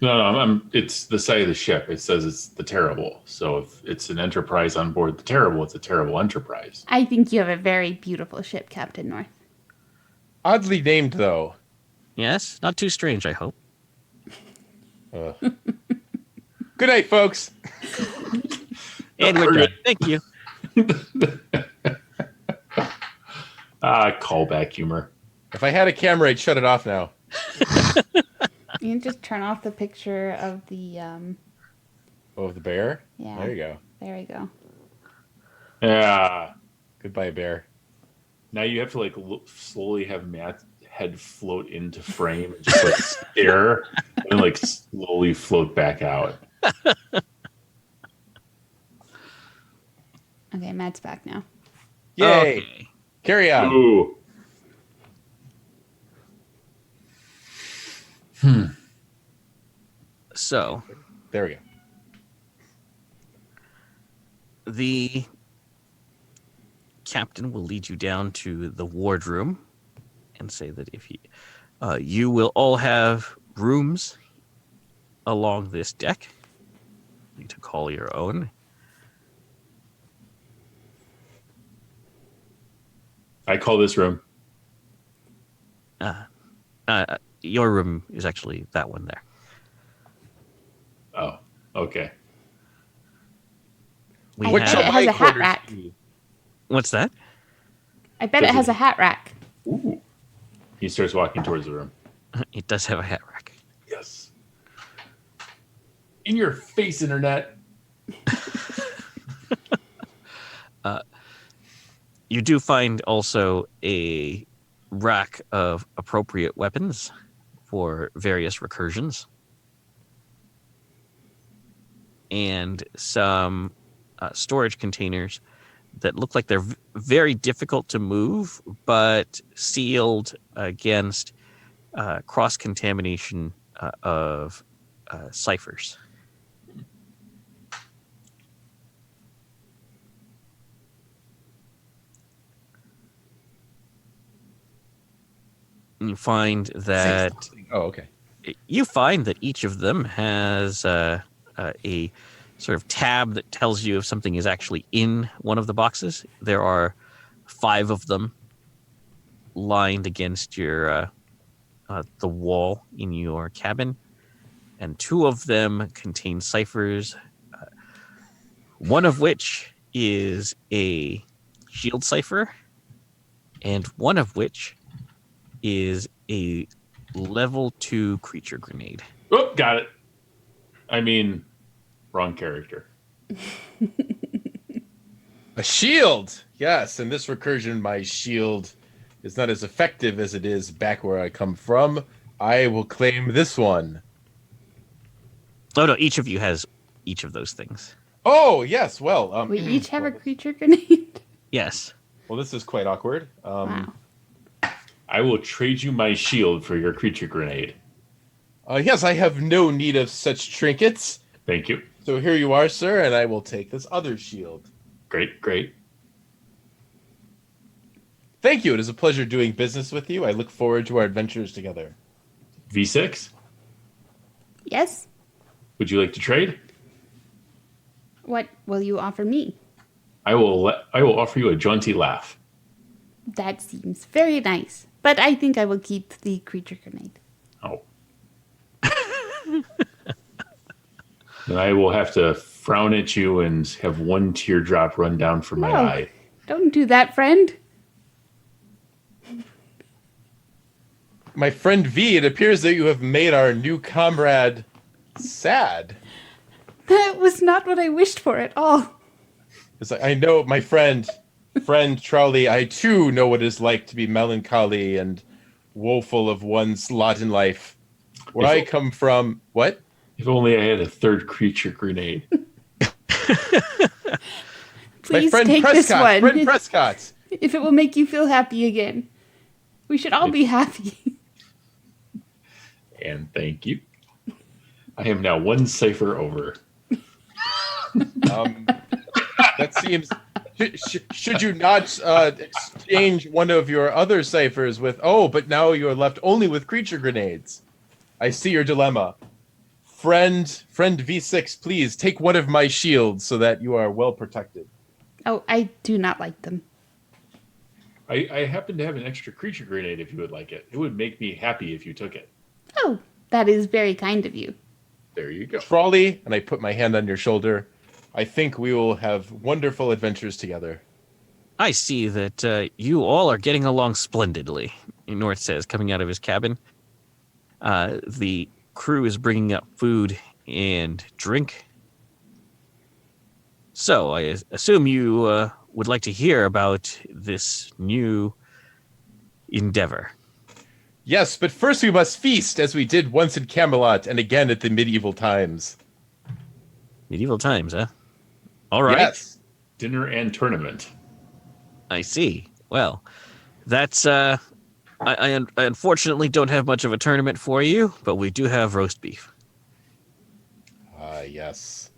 No, it's the side of the ship. It says it's the Terrible. So if it's an enterprise on board the Terrible, it's a terrible enterprise. I think you have a very beautiful ship, Captain North. Oddly named, though. Yes, not too strange, I hope. Good night, folks. And we're done. Thank you. Callback humor. If I had a camera, I'd shut it off now. You can just turn off the picture of the Oh, the bear? Yeah. There you go. There we go. Yeah. Goodbye, bear. Now you have to slowly have Matt's head float into frame and just stare and then slowly float back out. Okay, Matt's back now. Yay! Okay. Carry on. Ooh. So There we go. the captain will lead you down to the wardroom and say that if you will all have rooms along this deck, you need to call your own. I call this room. Your room is actually that one there. Oh, okay. I What bet shall it has my a hat quarters rack. be? What's that? I bet it has a hat rack. Ooh. He starts walking towards the room. It does have a hat rack. Yes. In your face, internet. You do find also a rack of appropriate weapons for various recursions, and some storage containers that look like they're very difficult to move, but sealed against cross-contamination of ciphers. You find that Oh, okay. each of them has a sort of tab that tells you if something is actually in one of the boxes. There are 5 of them lined against your the wall in your cabin, and 2 of them contain ciphers. One of which is a shield cipher, and one of which is a level 2 creature grenade. Oh, got it. I mean, wrong character. A shield! Yes, in this recursion, my shield is not as effective as it is back where I come from. I will claim this one. Oh no, each of you has each of those things. Oh, yes. Well, We each have a creature grenade. Yes. well, this is quite awkward. Wow. I will trade you my shield for your creature grenade. Yes, I have no need of such trinkets. Thank you. So here you are, sir, and I will take this other shield. Great, great. Thank you. It is a pleasure doing business with you. I look forward to our adventures together. V6, Yes? would you like to trade? What will you offer me? I will offer you a jaunty laugh. That seems very nice. But I think I will keep the creature grenade. Oh. Then I will have to frown at you and have one teardrop run down from my No. eye. Don't do that, friend. My friend V, it appears that you have made our new comrade sad. That was not what I wished for at all. It's like, I know, my friend Trolley, I too know what it is like to be melancholy and woeful of one's lot in life. Where I come from, what? If only I had a third creature grenade. Please my friend take this Prescott, one. friend Prescott. If it will make you feel happy again. We should all be happy. And thank you. I am now one cipher over. That seems. Should you not exchange one of your other ciphers with? Oh, but now you are left only with creature grenades. I see your dilemma. Friend V6, please take one of my shields so that you are well protected. Oh, I do not like them. I happen to have an extra creature grenade if you would like it. It would make me happy if you took it. Oh, that is very kind of you. There you go. Trolley, and I put my hand on your shoulder. I think we will have wonderful adventures together. I see that you all are getting along splendidly, North says, coming out of his cabin. The crew is bringing up food and drink. So I assume you would like to hear about this new endeavor. Yes, but first we must feast, as we did once in Camelot and again at the medieval times. Medieval times, huh? All right. Yes. Dinner and tournament. I see. Well, that's I unfortunately don't have much of a tournament for you, but we do have roast beef. Yes.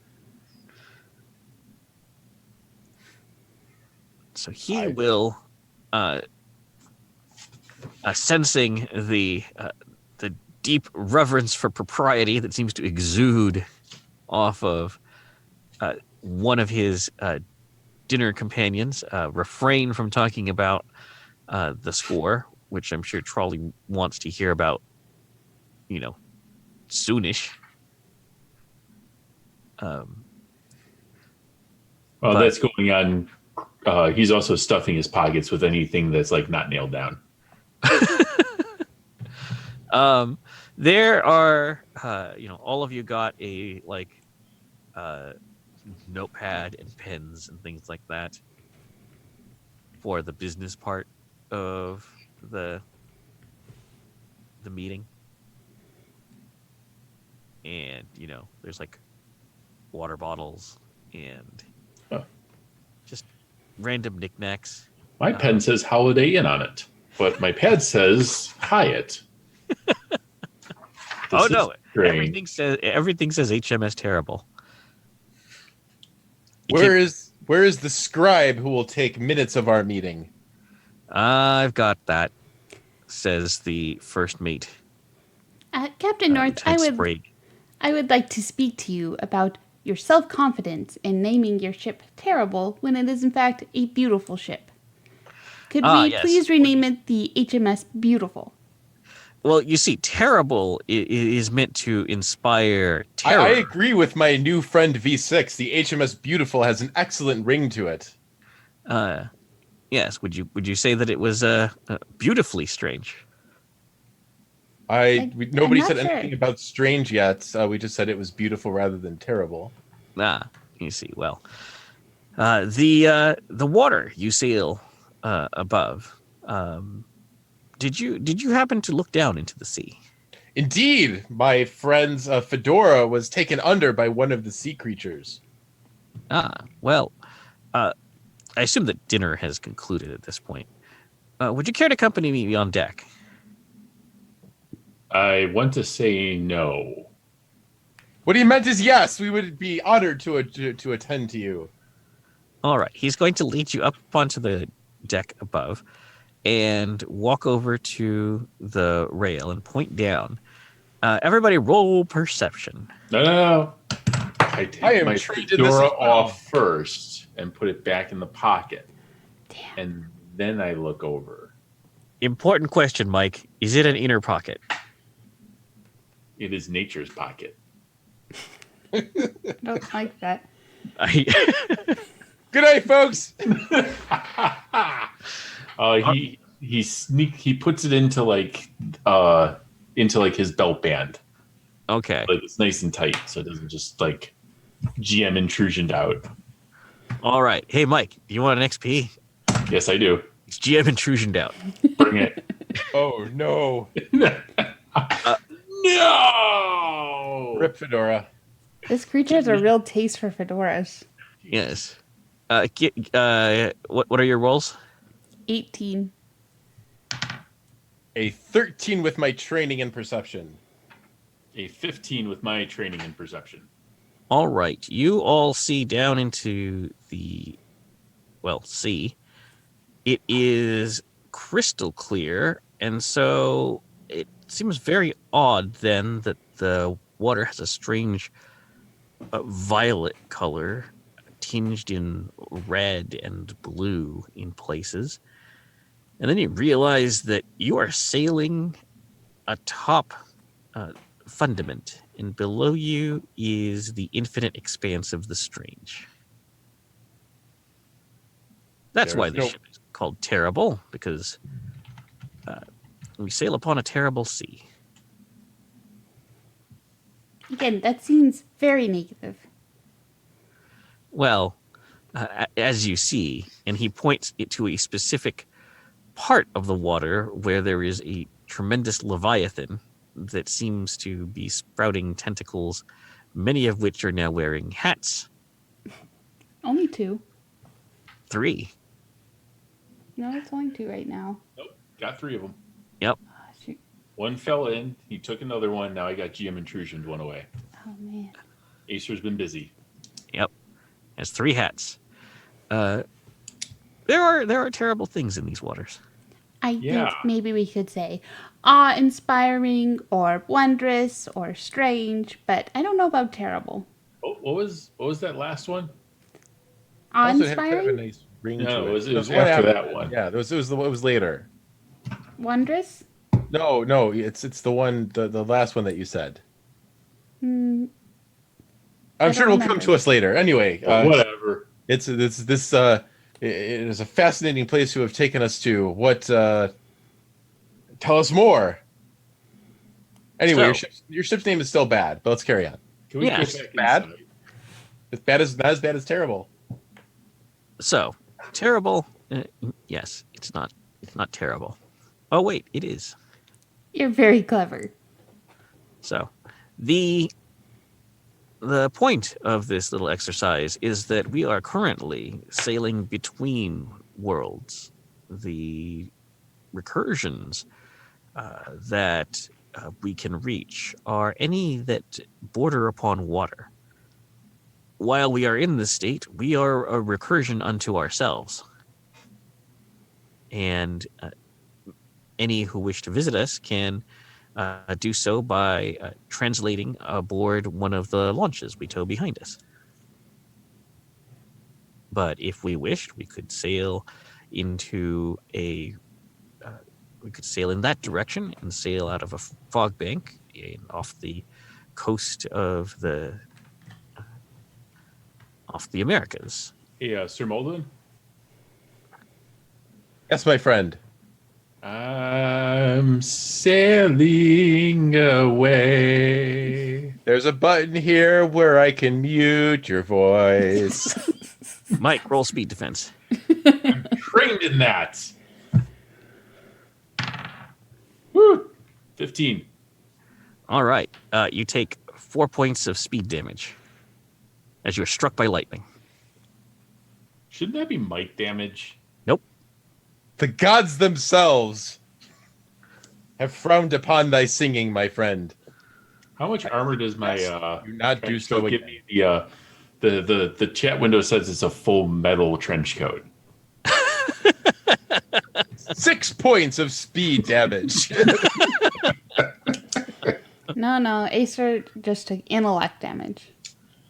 So he will, sensing the deep reverence for propriety that seems to exude off of one of his dinner companions, refrain from talking about the score, which I'm sure Trolley wants to hear about, soonish. Well, that's going on. He's also stuffing his pockets with anything that's like not nailed down. There are, all of you got a notepad and pens and things like that for the business part of the meeting. And, there's like water bottles and just random knickknacks. My pen says Holiday Inn on it, but my pad says Hyatt. Oh no! Strange. Everything says HMS Terrible. Where is the scribe who will take minutes of our meeting? I've got that, says the first mate. Captain North, I would like to speak to you about your self-confidence in naming your ship Terrible when it is in fact a beautiful ship. Could we please rename it the HMS Beautiful? Well, you see, Terrible is meant to inspire terror. I agree with my new friend V6. The HMS Beautiful has an excellent ring to it. Yes. Would you say that it was beautifully strange? Nobody said anything about strange yet. We just said it was beautiful rather than terrible. You see. Well, the water you sail above. Did you happen to look down into the sea? Indeed, my friend's fedora was taken under by one of the sea creatures. Well, I assume that dinner has concluded at this point. Would you care to accompany me on deck? I want to say no. What he meant is yes, we would be honored to attend to you. All right. He's going to lead you up onto the deck above and walk over to the rail and point down. Everybody roll perception. No. I take I am my trained in this fedora as well. off first and put it back in the pocket. Damn. And then I look over. Important question, Mike. Is it an inner pocket? It is nature's pocket. I don't like that. Good night, folks. He puts it into his belt band. Okay. Like it's nice and tight, so it doesn't just like GM intrusion out. All right. Hey, Mike, do you want an XP? Yes, I do. It's GM intrusion out. Bring it. Oh no. No. Rip Fedora. This creature has a real taste for fedoras. Yes. What are your rolls? 18. A 13 with my training and perception. A 15 with my training and perception. All right. You all see down into the sea. It is crystal clear, and so it seems very odd then that the water has a strange violet color tinged in red and blue in places. And then you realize that you are sailing atop fundament, and below you is the infinite expanse of the strange. That's why the ship is called Terrible, because we sail upon a terrible sea. Again, that seems very negative. Well, as you see, and he points it to a specific part of the water where there is a tremendous leviathan that seems to be sprouting tentacles, many of which are now wearing hats. Only 2. 3. No, it's only 2 right now. Nope. Got 3 of them. Yep. Oh, shoot. One fell in. He took another one. Now I got GM intrusion one away. Oh, man. Acer's been busy. Yep. Has 3 hats. There are terrible things in these waters. I think maybe we could say awe-inspiring or wondrous or strange, but I don't know about terrible. Oh, what was that last one? Also, it had kind of a Awe-inspiring? nice ring No, to it was The after that one. Yeah, it was later. Wondrous? No, it's the one the last one that you said. Hmm. I'm sure it'll come to us later. Anyway, Whatever. It is a fascinating place you have taken us to. What? Tell us more. Anyway, your ship's name is still bad, but let's carry on. Can we go back bad? inside? It's bad as not as bad as terrible. So, terrible. Yes, it's not terrible. Oh wait, it is. You're very clever. So, the point of this little exercise is that we are currently sailing between worlds. The recursions that we can reach are any that border upon water. While we are in this state, we are a recursion unto ourselves. And any who wish to visit us can do so by translating aboard one of the launches we tow behind us. But if we wished, we could sail into we could sail in that direction and sail out of a fog bank off the coast of the Americas. Hey, Sir Molden? Yes, my friend. I'm sailing away. There's a button here where I can mute your voice. Mike, roll speed defense. I'm trained in that. Woo! 15. All right. You take 4 points of speed damage as you're struck by lightning. Shouldn't that be mic damage? Nope. The gods themselves have frowned upon thy singing, my friend. How much armor does my Do not do trench so coat give again. me? The chat window says it's a full metal trench coat. 6 points of speed damage. No, Acer just took intellect damage.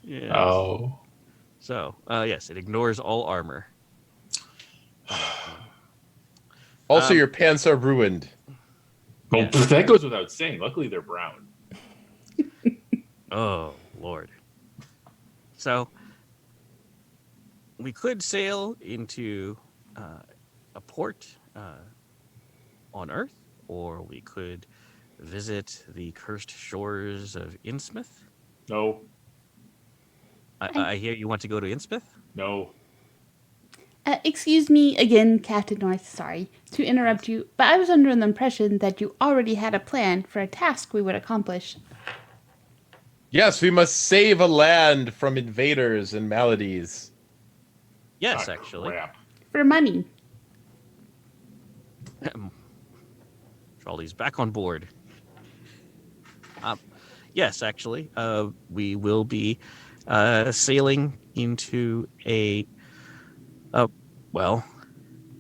Yes. Oh. So, yes, it ignores all armor. Also, your pants are ruined. Well, that goes without saying. Luckily, they're brown. Oh, Lord. So, we could sail into a port on Earth, or we could visit the cursed shores of Innsmouth. No, I hear you want to go to Innsmouth? no. Excuse me again, Captain North, sorry to interrupt you, but I was under the impression that you already had a plan for a task we would accomplish. Yes, we must save a land from invaders and maladies. Yes, Ah, actually. crap. For money. Trolley's back on board. Yes, actually. We will be sailing into a... well,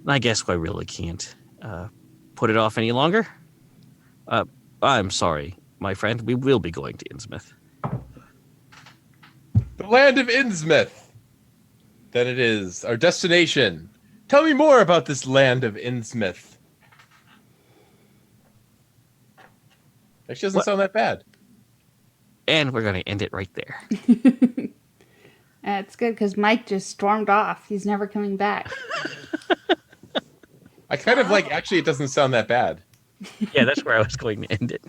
I guess I really can't put it off any longer. I'm sorry, my friend. We will be going to Innsmouth. The land of Innsmouth. That it is. Our destination. Tell me more about this land of Innsmouth. Actually, doesn't sound that bad. And we're going to end it right there. It's good because Mike just stormed off. He's never coming back. I kind of like, actually, it doesn't sound that bad. Yeah, that's where I was going to end it.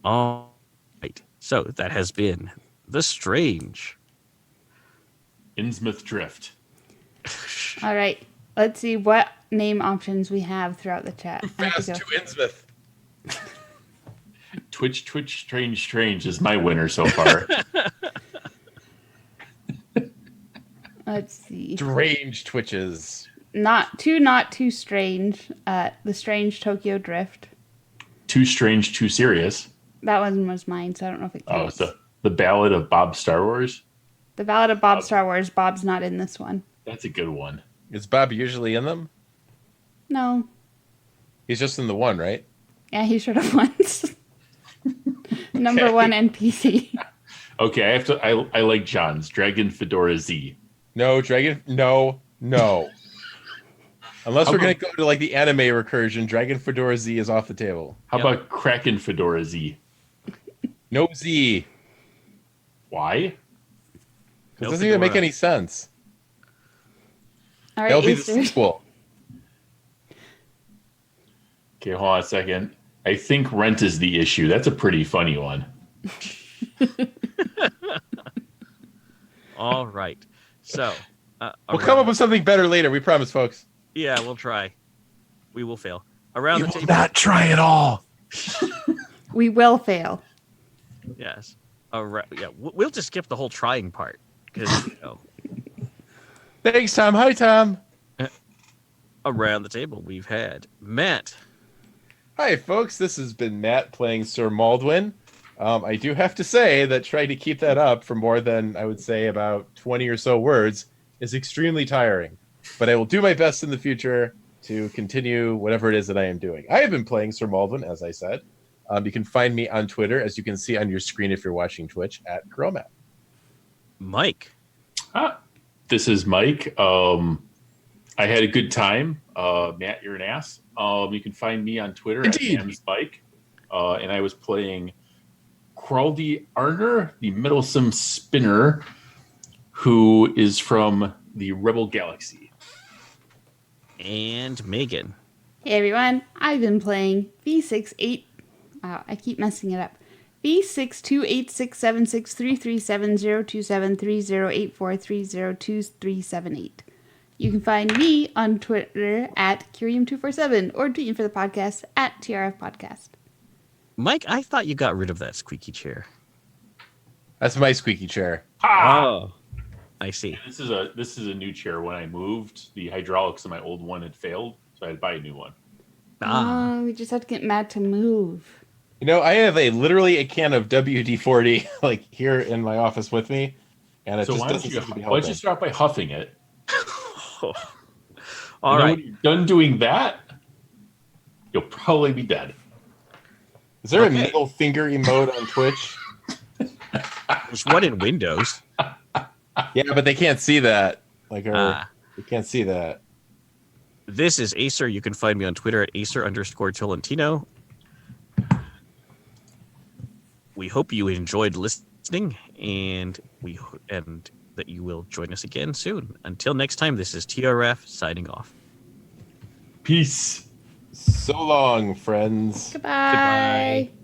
All right. So that has been The Strange. Innsmouth Drift. All right. Let's see what name options we have throughout the chat. I have Fast to to go. Innsmouth. Twitch, Strange is my winner so far. Let's see. Strange twitches. Not too strange. The Strange Tokyo Drift. Too strange, too serious. That one was mine, so I don't know if it Oh, counts. it's the Ballad of Bob Star Wars. The Ballad of Bob Star Wars. Bob's not in this one. That's a good one. Is Bob usually in them? No. He's just in the one, right? Yeah, he showed up once. Number one NPC. Okay, I have to. I like John's Dragon Fedora Z. No, Dragon. No. Unless we're going to go to like the anime recursion, Dragon Fedora Z is off the table. How about Kraken Fedora Z? No Z. Why? It doesn't even make any sense. All right, That'll be the Acer. sequel. Okay, hold on a second. I think rent is the issue. That's a pretty funny one. All right. So We'll come up with something better later. We promise, folks. Yeah, we'll try. We will fail. Around the table. not try at all. We will fail. Yes. Yeah, we'll just skip the whole trying part. Because, Thanks, Tom. Hi, Tom. around the table, we've had Matt. Hi, folks. This has been Matt playing Sir Maldwin. I do have to say that trying to keep that up for more than, I would say, about 20 or so words is extremely tiring. But I will do my best in the future to continue whatever it is that I am doing. I have been playing Sir Maldwin, as I said. You can find me on Twitter, as you can see on your screen if you're watching Twitch, at GirlMatt. Mike. This is Mike. I had a good time. Matt, you're an ass. You can find me on Twitter Indeed. at Spike. And I was playing Craldy Arner, the meddlesome spinner, who is from the Rebel Galaxy. And Megan. Hey everyone, I've been playing V68. Wow, I keep messing it up. V628676337027308430230238. You can find me on Twitter at Curium247 or tweet for the podcast at TRF Podcast. Mike, I thought you got rid of that squeaky chair. That's my squeaky chair. Ha! Oh, I see. This is a new chair. When I moved, the hydraulics in my old one had failed, so I had to buy a new one. Ah, Oh, we just have to get Matt to move. I have literally a can of WD-40 like here in my office with me, and it So just why don't doesn't you seem to be why don't helping. you start by huffing it? all And then right. when you're done doing that, you'll probably be dead. Is there a Okay. middle finger emote on Twitch? There's one in Windows. Yeah, but they can't see that. They can't see that. This is Acer. You can find me on Twitter at Acer_Tolentino. We hope you enjoyed listening, and and that you will join us again soon. Until next time, this is TRF signing off. Peace. So long, friends. Goodbye. Goodbye.